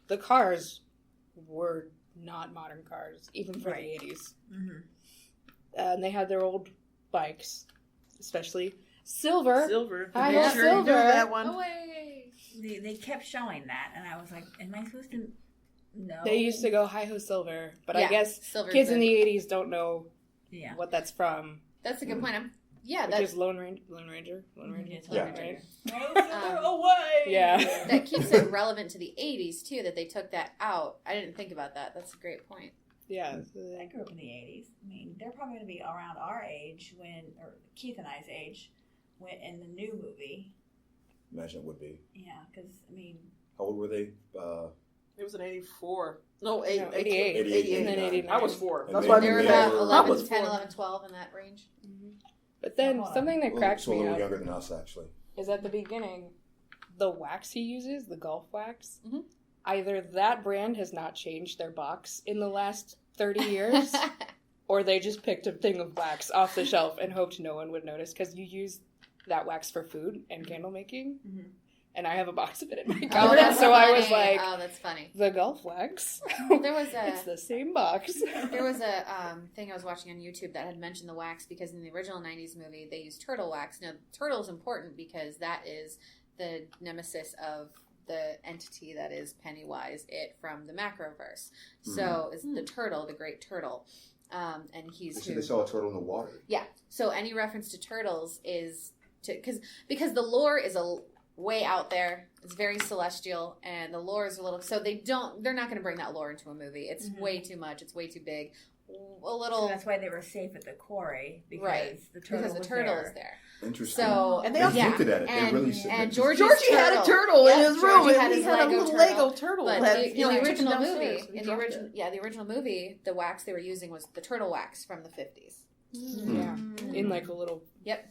the cars were not modern cars, even for Right. the 80s. Mm-hmm. And they had their old bikes, especially Silver. Silver. I They love sure do Silver. that one. No way. They kept showing that, and I was like, am I supposed to know? They used to go Hi-Ho Silver, but I Yeah, guess Silver's kids in the- the 80s don't know Yeah. what that's from. That's a good point. Which That's is Lone Ranger. Lone Ranger. Yeah. Right? away. Yeah. that keeps it relevant to the 80s too, that they took that out. I didn't think about that. That's a great point. Yeah. I grew up in the 80s. I mean, they're probably going to be around our age or Keith and I's age, when in the new movie. Imagine it would be. Yeah, because, I mean, How old were they? It was an 84. No, No, 88. 88. And then 89. 89. I was 4. And That's they- why I They were Yeah, didn't about they were- 11, I was 10, 4. 11, 12 in that range. But then Hold on. something that cracks So a me little up younger than us, actually. is at the beginning, the wax he uses, the golf wax, Mhm. either that brand has not changed their box in the last 30 years, or they just picked a thing of wax off the shelf and hoped no one would notice, because you use that wax for food and candle making, Mhm. and I have a box of it in my Oh, cupboard, that's so I was funny. like, oh, that's funny. the golf wax? There was a It's the same box. there was a thing I was watching on YouTube that had mentioned the wax because in the original 90s movie they used turtle wax. Now, turtle is important because that is the nemesis of the entity that is Pennywise, it from the Macroverse. So it's the turtle, the great turtle. And They he's said who, they saw a turtle in the water. yeah. So any reference to turtles is because the lore is way out there. It's very celestial, and the lore is a little. So they're not going to bring that lore into a movie. It's way too much. It's way too big. A little. So that's why they were safe at the quarry, because Right. the turtle because the was turtle there. is there. Interesting. So And they They also hinted at it. They and, really said and that. Georgie's Georgie had a turtle in Yep, his room, Georgie and he his had a Lego little turtle. Lego turtle. But that, in he the took original downstairs. movie, He dropped it. the original movie, the wax they were using was the turtle wax from the 50s. Yeah. In like a little. Yep.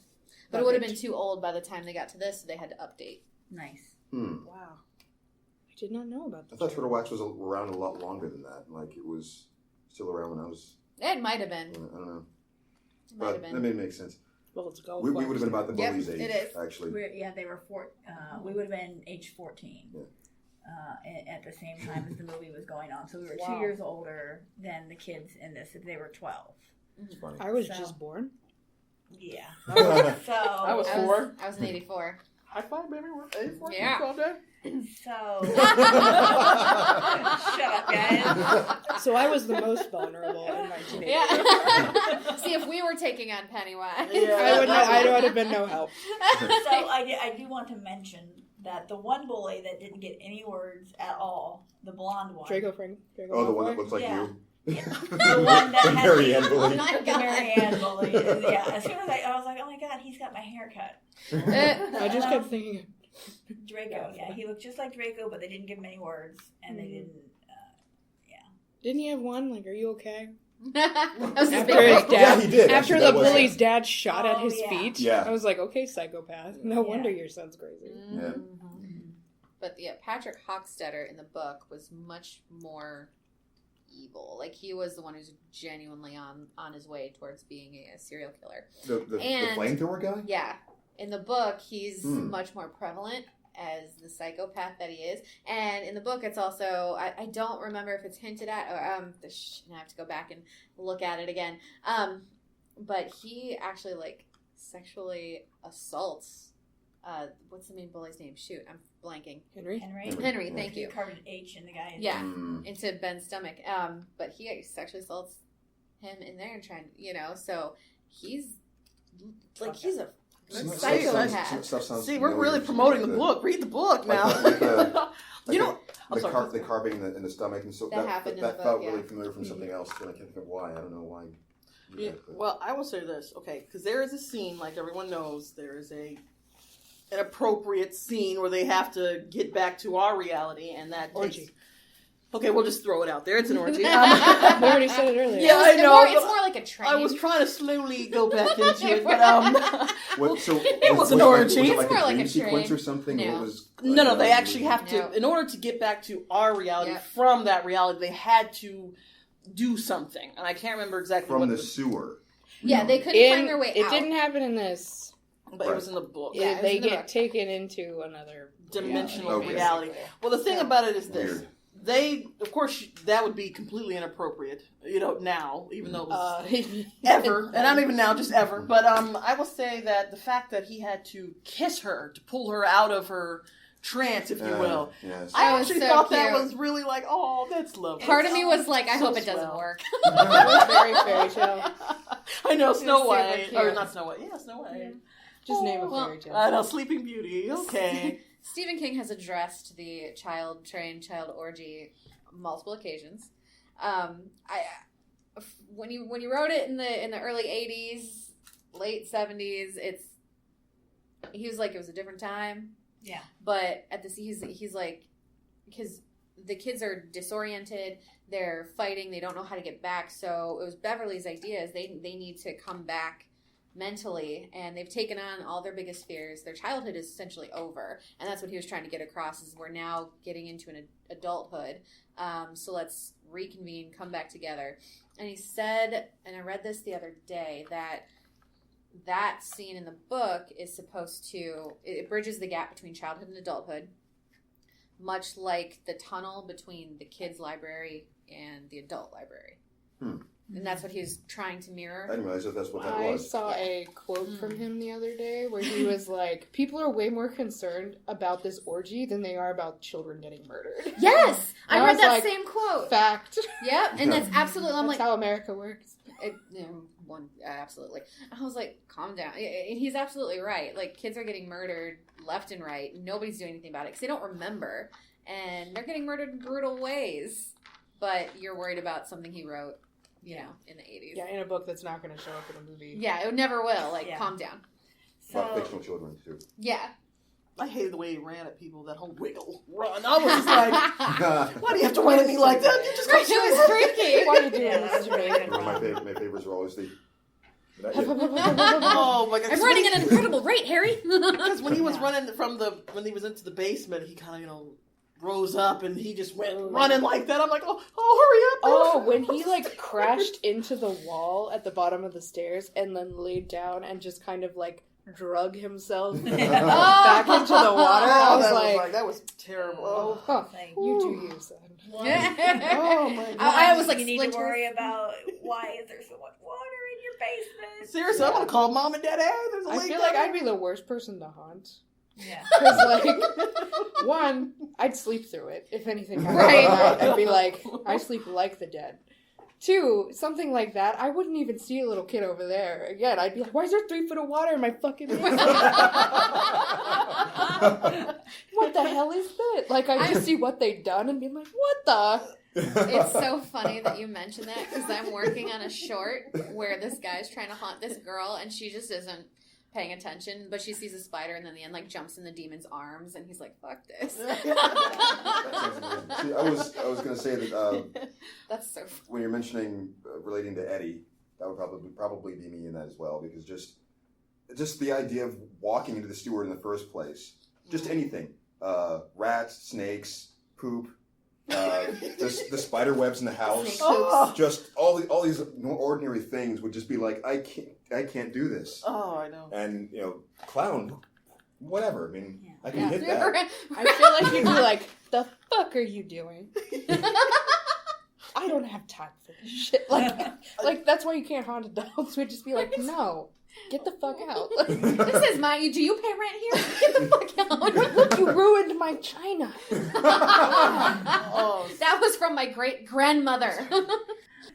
But it would have been too old by the time they got to this, so they had to update. Nice. Wow. I did not know about I that. thought turtle wax was around a lot longer than that. Like it was still around when I was. It might have been. I don't know. It might have But that been. may make sense. Well, it's golf We wax. would have been about the Yep, bullies age, it is. actually. They were we would have been age 14 Yeah. at the same time as the movie was going on. So we were Wow. 2 years older than the kids in this. If they were 12. It's funny. I was So- just born. Yeah. I So was 4. I was an 84. High five, baby. We're 84. Yeah. All day. shut up, guys. So I was the most vulnerable in 1980. Yeah. See, if we were taking on Pennywise. Yeah. I would have been no help. So I do want to mention that the one bully that didn't get any words at all, the blonde one. Draco Frank. Oh, the one that looks like Yeah. you. The one that had Marianne bully. the Marianne bully. Yeah. As soon as I was like, oh my god, he's got my haircut. I just kept thinking. Draco. Yeah, he looked just like Draco, but they didn't give him any words, and they didn't. Didn't he have one? Like, are you okay? That was his After big his break. dad. Yeah, he did. After Actually, the that was bully's dad shot at Oh, his yeah. feet. Yeah. I was like, okay, psychopath. No Yeah. wonder your son's crazy. Yeah. But yeah, Patrick Hockstetter in the book was much more evil. Like, he was the one who's genuinely on his way towards being a serial killer. The And- flamethrower guy? Yeah. In the book, he's much more prevalent as the psychopath that he is. And in the book, it's also, I don't remember if it's hinted at, or I have to go back and look at it again. But he actually, like, sexually assaults, what's the main bully's name? Shoot, I'm blanking. Henry? Henry, thank you. He carved an H in the guy's. Yeah, into Ben's stomach. But he sexually assaults him in there and trying, so he's, like, he's a psychopath. See, we're really promoting the book. Read the book now. The carving in the stomach, and so That happened in the book, felt yeah. really familiar from something else, and I can't think of why. I don't know why. Yeah, well, I will say this, okay, because there is a scene, like everyone knows, there is an appropriate scene where they have to get back to our reality, and that Orgy. Okay, we'll just throw it out there. It's an orgy. We already said it earlier. Yeah, I know. It's more like a train. I was trying to slowly go back into it, but it was an orgy. Was it It's like more a like dream a sequence train. or something? No. What was, no, they actually have to, No. in order to get back to our reality, Yep. from that reality, they had to do something, and I can't remember exactly from what the sewer. Yeah, they couldn't find their way It out. didn't happen in this. but it was in the book. Yeah, it was They in the get book. taken into another Dimensional Okay. reality. Well, the thing about it is this. Weird. They, of course, that would be completely inappropriate, now, even though it was basically. ever, and not even now, just ever. But I will say that the fact that he had to kiss her to pull her out of her trance, if you will, Yes. I That was actually so thought that cute. was really like, oh, that's lovely. Part of me was like, I So hope it doesn't swell. work. It was very fairy tale. I know, Snow super White, cute. or not Snow White, yeah, Snow White. Yeah. Just name a Well, fairy tale. I know, Sleeping Beauty, okay. Stephen King has addressed the child orgy multiple occasions. When you wrote it in the early 80s, late 70s, he was like, it was a different time. Yeah. But at this, he's like, because the kids are disoriented, they're fighting, they don't know how to get back. So it was Beverly's idea is they need to come back mentally, and they've taken on all their biggest fears. Their childhood is essentially over, and that's what he was trying to get across, is we're now getting into an adulthood, so let's reconvene, come back together. And he said, and I read this the other day, that scene in the book is supposed to, it bridges the gap between childhood and adulthood, much like the tunnel between the kids' library and the adult library. And that's what he was trying to mirror. I didn't realize that's what that I was. saw a quote from him the other day where he was like, people are way more concerned about this orgy than they are about children getting murdered. Yes! I I read was that like, same quote. Fact. Yep, and that's absolutely, I'm That's like, how America works. absolutely. I was like, calm down. And he's absolutely right. Like, kids are getting murdered left and right. Nobody's doing anything about it because they don't remember. And they're getting murdered in brutal ways. But you're worried about something he wrote, in the 80s. Yeah, in a book that's not going to show up in a movie. Yeah, it never will. Like, Yeah. calm down. About So fictional children, too. Yeah. I hated the way he ran at people, that whole wiggle run. I was just like, why do you have to run at me like that? You just got It was freaky. Why are you doing yeah, this that's to me? really good. One of my favorites are always the... Oh my god! I'm running at an incredible rate, Harry. Because when he was running when he was into the basement, he kind of rose up and he just went running like that. I'm like, hurry up! Oh, when he like crashed into the wall at the bottom of the stairs and then laid down and just kind of like drug himself back into the water, I was that was terrible. oh, huh, Like, you do you, son. Oh my god! I was like, you need to splinters. worry about why is there so much water in your basement. Seriously, I'm gonna call mom and dad. Hey, there's a I lake feel down like I'd there. be the worst person to haunt. Yeah. Because, like, one, I'd sleep through it if anything happened. Right. I'd be like, I sleep like the dead. Two, something like that, I wouldn't even see a little kid over there. Again, I'd be like, why is there 3 foot of water in my fucking basement? What the hell is that? Like, I just see what they've done and be like, what the? It's so funny that you mentioned that because I'm working on a short where this guy's trying to haunt this girl and she just isn't paying attention, but she sees a spider and then the end like jumps in the demon's arms and he's like, fuck this. See, I was going to say that That's so funny. when you're mentioning relating to Eddie, that would probably be me in that as well, because just the idea of walking into the sewer in the first place, just anything, rats, snakes, poop, the spider webs in the house, just all these ordinary things would just be like, I can't do this. Oh, I know. And clown, whatever. I mean, Yeah. I can hit that. I feel like you'd be like, the fuck are you doing? I don't have time for this shit. Like that's why you can't haunt adults. We'd just be like, no, get the fuck out. This is my, do you pay rent here? Get the fuck out. Look, you ruined my china. Oh, That was from my great grandmother.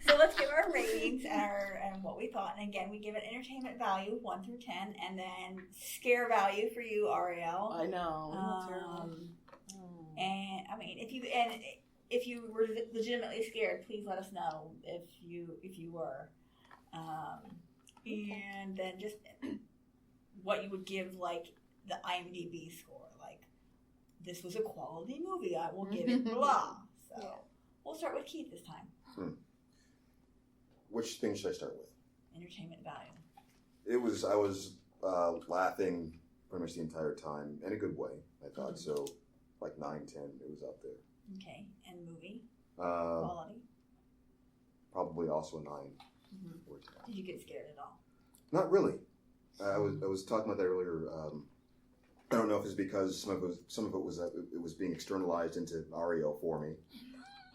So let's give our ratings and what we thought. And again, we give it entertainment value 1 through 10, and then scare value for you, Ariel. I know. Terrible. And I mean, if you were legitimately scared, please let us know if you were. And then just what you would give like the IMDb score. Like, this was a quality movie. I will give it blah. So we'll start with Keith this time. Which thing should I start with? Entertainment value. I was laughing pretty much the entire time, in a good way, I thought. So, like 9, 10, it was up there. Okay, and movie Uh, quality. probably also a 9. or 10. Did you get scared at all? Not really. I was talking about that earlier. I don't know if it's because some of it was being externalized into Ariel for me,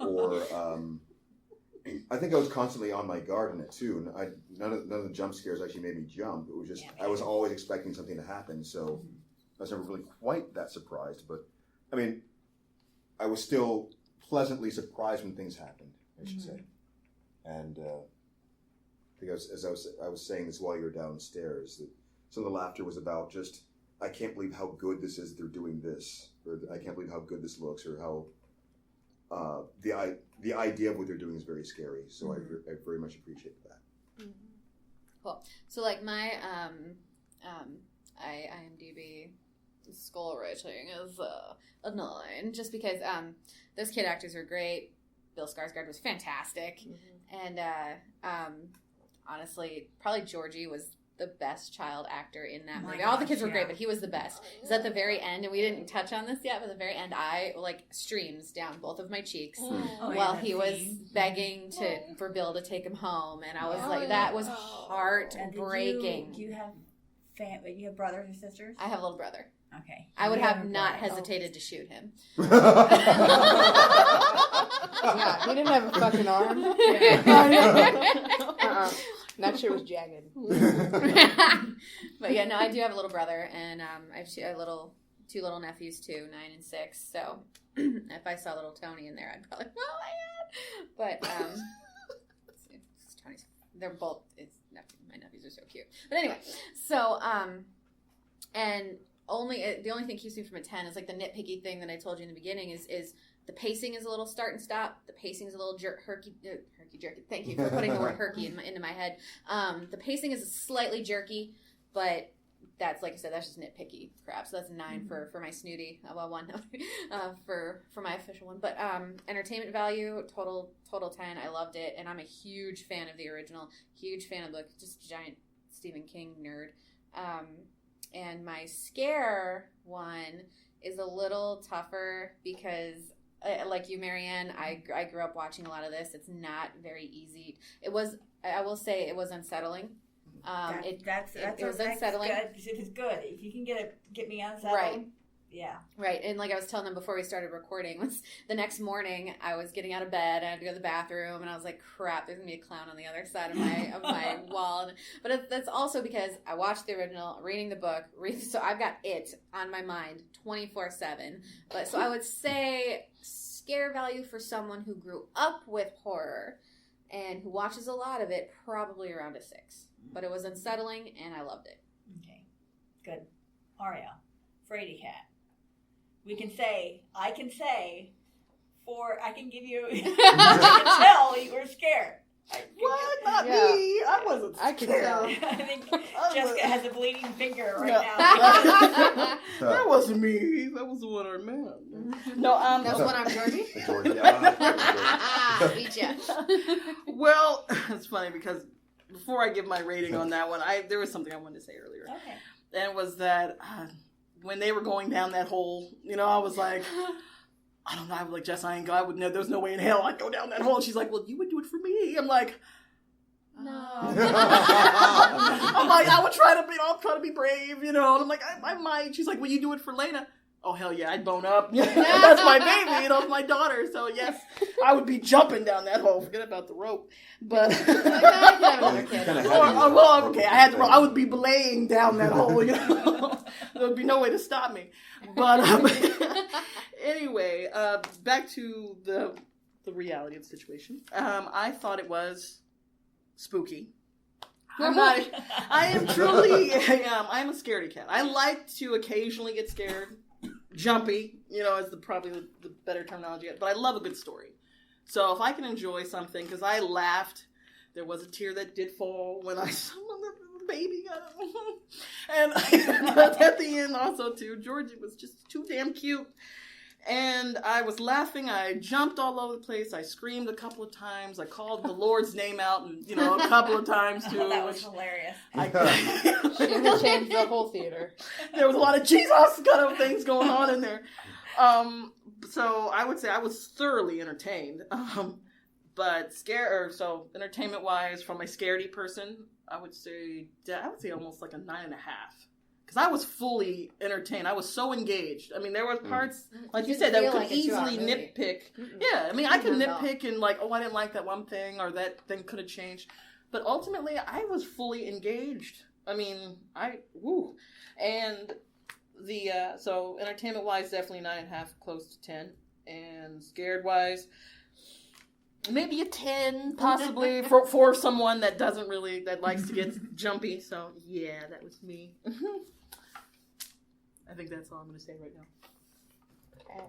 or I think I was constantly on my guard in it too. And none of the jump scares actually made me jump. It was just I was always expecting something to happen, so I was never really quite that surprised. But I mean, I was still pleasantly surprised when things happened, I should say. And because as I was saying this while you were downstairs, that some of the laughter was about just, I can't believe how good this is that they're doing this, or I can't believe how good this looks, or how the idea of what they're doing is very scary. So I very much appreciate that. Cool. So like my IMDb skull rating is a 9, just because those kid actors are great. Bill Skarsgård was fantastic, and honestly, probably Georgie was the best child actor in that movie. All the kids were great, but he was the best. Because at the very end, and we didn't touch on this yet, but at the very end, I streams down both of my cheeks while he was begging for Bill to take him home, and I was like, that was heartbreaking. Do you have you have brothers or sisters? I have a little brother. Okay. I would have not hesitated to shoot him. Yeah, he didn't have a fucking arm. That shit was jagged. But yeah, no, I do have a little brother, and I have two little nephews too, 9 and 6. So if I saw little Tony in there, I'd probably, oh my god. But Tony's, they're both. My nephews are so cute. But anyway, so and the only thing keeps me from a 10 is like the nitpicky thing that I told you in the beginning is the pacing is a little start and stop. The pacing is a little herky jerky. Thank you for putting the word herky into my head. The pacing is slightly jerky, but that's, like I said, that's just nitpicky crap. So that's a 9 for my snooty. Well, 1 for my official one. But entertainment value, total 10. I loved it, and I'm a huge fan of the original. Huge fan of the book. Just a giant Stephen King nerd. And my scare one is a little tougher because, like you, Marianne, I grew up watching a lot of this. It's not very easy. I will say it was unsettling. It was unsettling. Good. If it's good, if you can get me unsettled, right? Yeah. Right, and like I was telling them before we started recording, was the next morning I was getting out of bed, I had to go to the bathroom, and I was like, crap, there's going to be a clown on the other side of my wall. But that's also because I watched the original, reading the book, so I've got it on my mind 24/7. But so I would say scare value for someone who grew up with horror and who watches a lot of it, probably around a 6. But it was unsettling, and I loved it. Okay, good. Ariel, fraidy cat. I can give you, I can tell you were scared. What? Not me. I wasn't scared. I can tell. I think Jessica has a bleeding finger right now. That wasn't me. That was the one-armed man. No, That was one-armed Georgie? Georgie. Beat ya. Well, it's funny because before I give my rating on that one, there was something I wanted to say earlier. Okay. And it was that when they were going down that hole, I was like, I don't know. I was like, Jess, I ain't go. I would know. There's no way in hell I'd go down that hole. And she's like, well, you would do it for me. I'm like, No. I'm like, I would try to be brave, And I'm like, I might. She's like, will you do it for Lena? Oh, hell yeah, I'd bone up. That's my baby, it's my daughter. So, yes, I would be jumping down that hole. Forget about the rope. But, I would be belaying down that hole, There would be no way to stop me. But, anyway, back to the reality of the situation. I thought it was spooky. I'm a scaredy cat. I like to occasionally get scared. Jumpy, is probably the better terminology. But I love a good story. So if I can enjoy something, because I laughed, there was a tear that did fall when I saw the baby. And at the end also too, Georgie was just too damn cute. And I was laughing. I jumped all over the place. I screamed a couple of times. I called the Lord's name out, and a couple of times too. That was hilarious. She even changed the whole theater. There was a lot of Jesus kind of things going on in there. So I would say I was thoroughly entertained. But entertainment wise, from a scaredy person, I would say almost like a 9.5. Because I was fully entertained. I was so engaged. I mean, there were parts, like you said, that could easily nitpick. Yeah, I mean, I could nitpick and I didn't like that one thing, or that thing could have changed. But ultimately, I was fully engaged. I mean, And so entertainment-wise, definitely 9.5, close to 10. And scared-wise, maybe a 10, possibly, for someone that likes to get jumpy. So, yeah, that was me. I think that's all I'm going to say right now. Okay.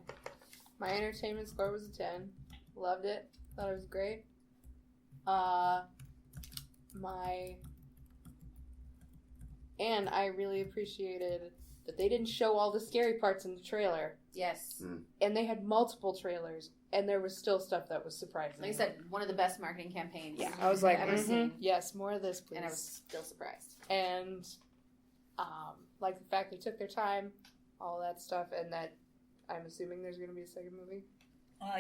My entertainment score was a 10. Loved it. Thought it was great. And I really appreciated that they didn't show all the scary parts in the trailer. Yes. And they had multiple trailers, and there was still stuff that was surprising. Like I said, one of the best marketing campaigns I was like, I've ever seen. Yes, more of this, please. And I was still surprised. And like the fact they took their time, all that stuff, and that I'm assuming there's going to be a second movie.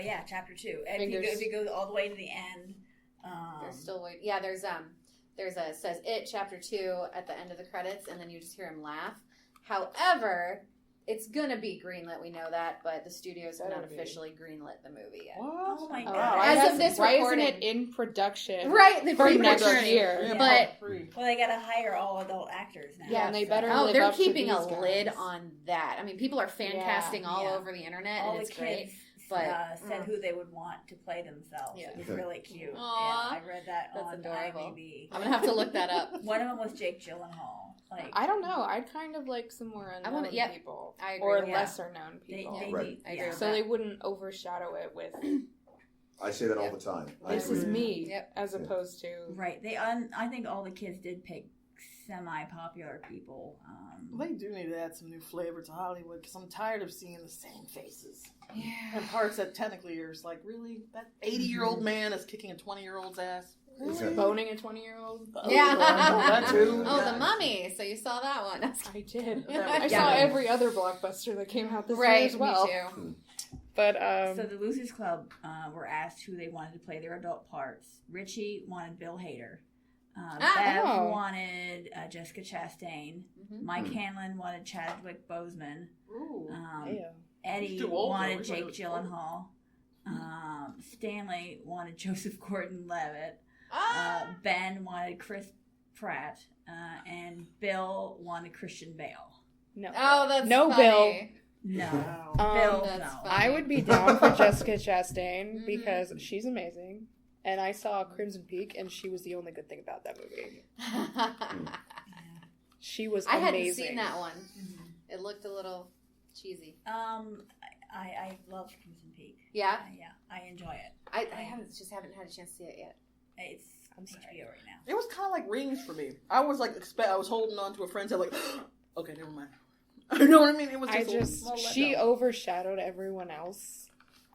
Yeah, chapter 2. And if you go all the way to the end, there's still wait. Yeah, there's it says it chapter 2 at the end of the credits, and then you just hear him laugh. However, it's gonna be greenlit. We know that, but the studios have not officially greenlit the movie yet. What? Oh my Oh, god! As of this why recording, isn't it in production? Right, the for next pre-production. year. Yeah, But Well, they gotta hire all adult actors now. Yeah, and they better. oh, live they're up to keeping a these guys. lid on that. I mean, people are fan casting all over the internet, all and the it's great. kids But said who they would want to play themselves. Yeah. It was really cute. Aw, I read that that's on adorable. IABD. I'm gonna have to look that up. One of them was Jake Gyllenhaal. I don't know. I'd kind of like some more unknown people. I agree. Or Yeah. lesser known people. Right. I agree with So that. they wouldn't overshadow it with I say that all the time. this is me, Yep. as opposed to Right. I think all the kids did pick semi-popular people. They do need to add some new flavor to Hollywood, because I'm tired of seeing the same faces. Yeah. And parts that technically are just like, really? That 80-year-old man is kicking a 20-year-old's ass? Exactly. boning a 20-year-old. Yeah. that too. Oh, The Mummy. So you saw that one. I did. Yeah. I saw every other blockbuster that came out this year Right, as well. me too. But So the Losers Club were asked who they wanted to play their adult parts. Richie wanted Bill Hader. Bev Oh. wanted Jessica Chastain. Mike Hanlon wanted Chadwick Boseman. Ooh. Ew. Eddie He's too old, though. wanted He's Jake like- Gyllenhaal. Stanley wanted Joseph Gordon-Levitt. Ben wanted Chris Pratt. And Bill wanted Christian Bale. No. Oh, that's No funny. No. Wow. Bill, That's no. funny. I would be down for Jessica Chastain because she's amazing. And I saw Crimson Peak, and she was the only good thing about that movie. She was I amazing. hadn't seen that one. It looked a little cheesy. I love Crimson Peak. Yeah? Yeah, I enjoy it. I haven't had a chance to see it yet. It's I'm on sorry. HBO right now. It was kind of like Rings for me. I was like, I was holding on to a friend's head, like, okay, never mind. You know what I mean? It was She overshadowed everyone else.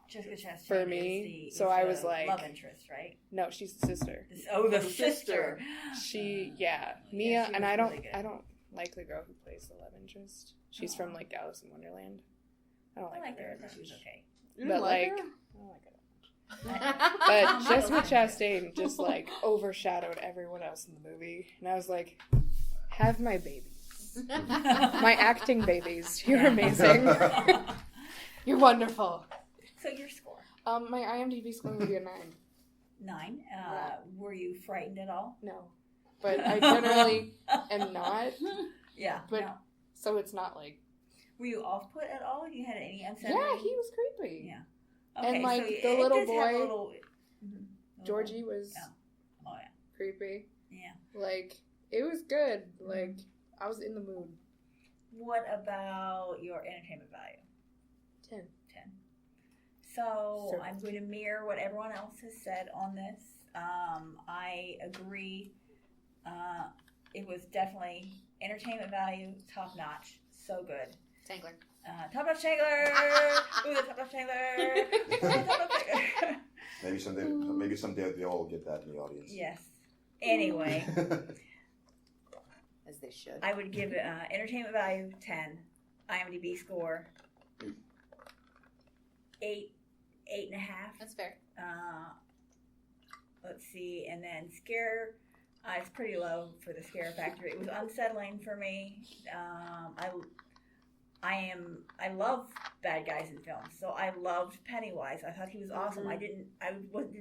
Jessica Chastain For me, is the, so is I the was like- love interest, right? No, she's the sister. The sister. She, Yeah, Mia, she and was I don't, really good. I don't like the girl who plays the love interest. She's from like Alice in Wonderland. I don't I like like her. her. I very thought she was much. okay. You didn't But like like, her? I don't like her. But Jessica Chastain just like overshadowed everyone else in the movie, and I was like, "Have my babies, my acting babies. You're amazing. You're wonderful." So your score? My IMDb score would be a 9. 9. Were you frightened at all? No, but I generally am not. Yeah. But no. so it's not like. Were you off put at all? You had any unsettling? Yeah, he was creepy. Yeah. And, like, so the it little does have a boy, little- Georgie was Yeah. Oh yeah. creepy. Yeah. Like it was good. Like I was in the mood. What about your entertainment value? 10. 10. So Sure. I'm going to mirror what everyone else has said on this. I agree. It was definitely entertainment value, top notch, so good. Tangler. Top notch Tangler! Ooh, the top notch Tangler! Ooh, the top notch Tangler! Maybe someday they'll all get that in the audience. Yes. Anyway, As they should. I would give it entertainment value 10. IMDb score 8, 8.5. That's fair. Let's see, and then scare. It's pretty low for the scare factor. It was unsettling for me. I love bad guys in films, so I loved Pennywise. I thought he was awesome. I didn't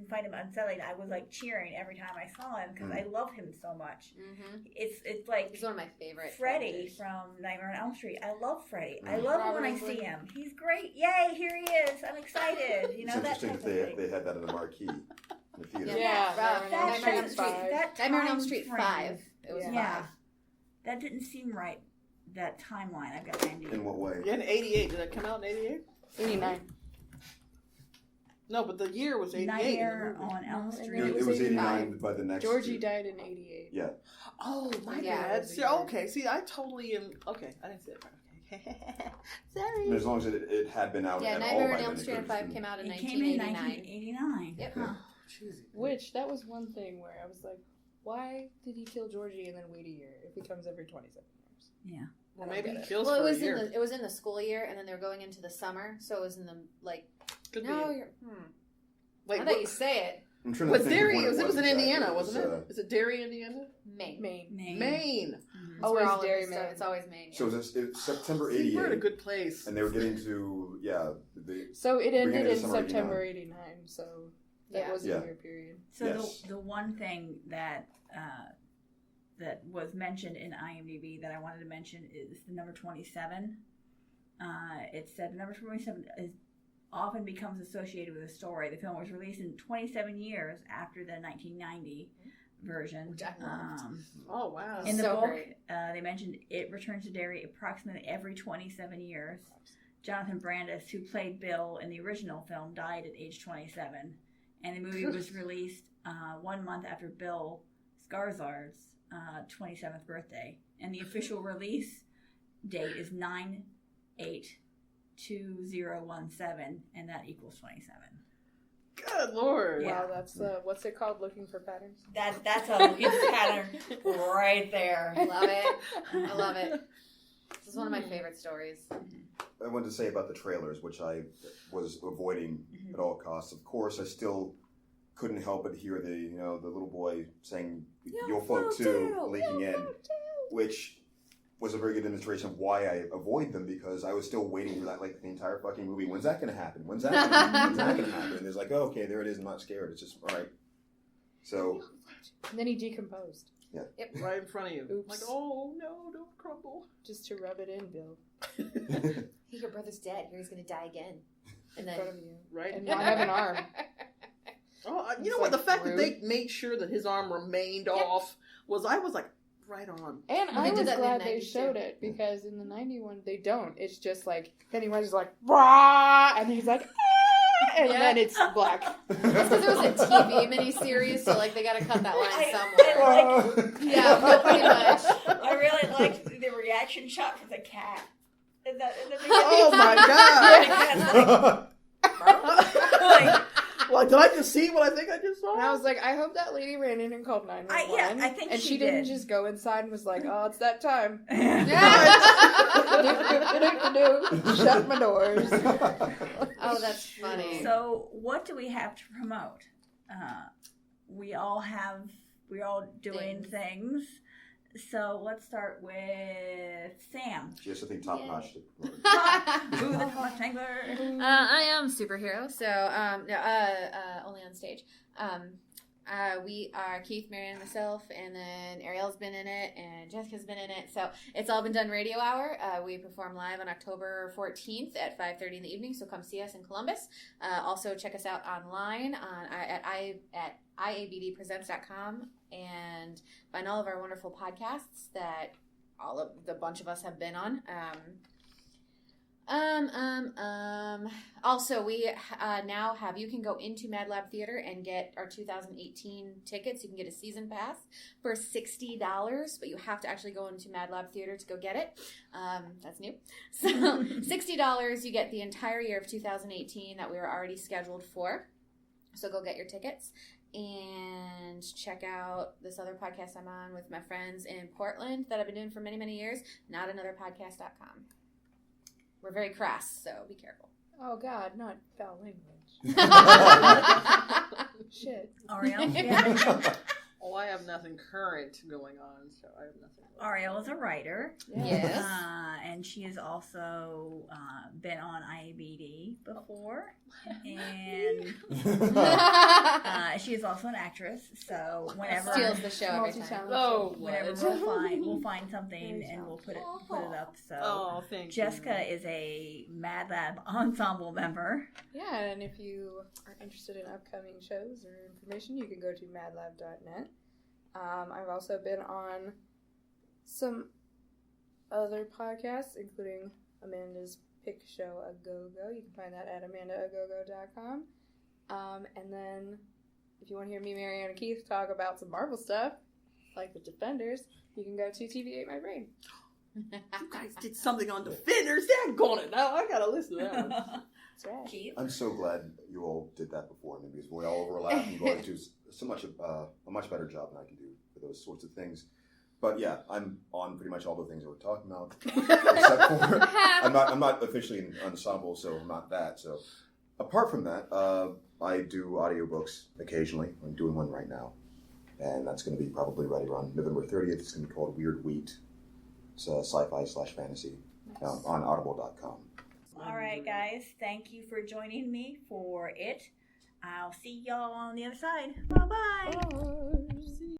find him unsettling. I was like cheering every time I saw him because I love him so much. Mm-hmm. It's like He's one of my favorite Freddy characters. from Nightmare on Elm Street. I love Freddy. I love him when I Robert see him. He's great. Yay, here he is. I'm excited. You It's know, that interesting type that of thing. they had that in the marquee in the theater. Yeah, that Nightmare on Elm doesn't- Street. that Nightmare on Elm time Street frame- 5. It was Yeah. 5. That didn't seem right. That timeline. I've got Andy. In what way? Yeah, in 88. Did that come out in 88? 89. No, but the year was 88. Nightmare on Elm Street. It It was was 89. 89 by the next Georgie year. died in 88. Yeah. Oh, my Yeah, bad. it was a See, year. okay, see, I totally am. Okay, I didn't say it right. Okay. Sorry. And as long as it had been out Yeah, at all Nightmare by on then, Elm it Street could've 5 been- came out in It came in 1989. 1989. Yep. Huh. Which that was one thing where I was like, why did he kill Georgie and then wait a year if he comes every 27 years? Yeah. Well, I don't maybe get he it. kills Well, for it was a year. in the school year, and then they were going into the summer, so it was in the like. Could No, be. you're. Wait, I thought you say it. I'm trying to But think of Derry, when it was in exactly. Indiana, It was, wasn't it? Is it Derry, Indiana? Maine. Maine. Maine. Mhm. Oh, Where it's all of Dairy this stuff- Maine. It's always Maine. So it's September See, we're in a 88, good place. and they were getting to the So it ended into in summer September 89, so that Yeah. was a Yeah. year period. So Yes. the one thing that that was mentioned in IMDb that I wanted to mention is the number 27. It said the number 27 is often becomes associated with a story. The film was released in 27 years after the 1990 version. Which I loved. Oh, wow. In the So book, great. they mentioned it returns to Derry approximately every 27 years. Jonathan Brandis, who played Bill in the original film, died at age 27. And the movie was released 1 month after Bill Skarsgård's 27th birthday. And the official release date is 9/8/2017, and that equals 27. Good Lord. Yeah. Wow, that's what's it called? Looking for patterns. That's a looking pattern right there. I love it. I love it. This is one of my favorite stories. I wanted to say about the trailers, which I was avoiding at all costs. Of course, I still couldn't help but hear the little boy saying "You'll float too," leaking in, which was a very good demonstration of why I avoid them, because I was still waiting for that like the entire fucking movie. When's that going to happen? When's that going to happen? When's that going to happen? And it's like, oh, okay, there it is. I'm not scared. It's just all right. So. And then he decomposed. Yeah. Yep. Right in front of you. Oops. Like, oh no, don't crumble. Just to rub it in, Bill. Hey, your brother's dead. He's going to die again. And In then front of you. Right. And not have an arm. Oh, you It's know what? like The fact rude. that they made sure that his arm remained off I was like, right on. And Well, I they did was that in the glad they 90s showed too. it, because in the 91 they don't. It's just like Pennywise is like rah, and he's like ah, and Yeah. then it's black. That's because it was a TV miniseries, so like they got to cut that line somewhere. Yeah, no, pretty much. I really liked the reaction shot for the cat. In the beginning. Oh my god! Like, did I just see what I think I just saw? And I was like, I hope that lady ran in and called 911. I think and she didn't did. just go inside and was like, oh, it's that time. Shut my doors. Oh, that's funny. So, what do we have to promote? We're all doing things. So let's start with Sam. Just something top notch. Who the rectangular? I am superhero, so only on stage. We are Keith, Marianne, and myself, and then Ariel's been in it, and Jessica's been in it. So it's all been done radio hour. We perform live on October 14th at 5:30 in the evening. So come see us in Columbus. Also check us out online at IABDpresents.com and find all of our wonderful podcasts that all of the bunch of us have been on. Also, we now have, you can go into Mad Lab Theater and get our 2018 tickets. You can get a season pass for $60, but you have to actually go into Mad Lab Theater to go get it. That's new. So $60, you get the entire year of 2018 that we were already scheduled for. So go get your tickets and check out this other podcast I'm on with my friends in Portland that I've been doing for many, many years. Notanotherpodcast.com. We're very crass, so be careful. Oh, God, not foul language. Shit. Ariel. Yeah. Oh, I have nothing current going on, so I have nothing. Ariel is a writer. Yes. And she has also been on IABD before. And she is also an actress. So whenever Steals the show every time. Multi-talented. Oh, whenever what? we'll find something and we'll put it up. So Oh, thank Jessica is a Mad Lab ensemble member. Yeah, and if you are interested in upcoming shows or information, you can go to madlab.net. I've also been on some other podcasts, including Amanda's Pick Show A Go-Go. You can find that at amandaagogo.com. And then if you want to hear me, Marianne, and Keith talk about some Marvel stuff, like the Defenders, you can go to TV8 My Brain. You guys did something on Defenders. Daggone it. Now I gotta listen to that one. That's right. Keith. I'm so glad you all did that before me, because we all overlap and go into so much a much better job than I can do for those sorts of things. But yeah, I'm on pretty much all the things that we're talking about, except for I'm not officially in ensemble, so I'm not that. So apart from that, I do audiobooks occasionally. I'm doing one right now, and that's going to be probably right around November 30th. It's going to be called Weird Wheat. It's sci-fi/fantasy on audible.com. All right, guys. Thank you for joining me for it. I'll see y'all on the other side. Bye-bye. Bye.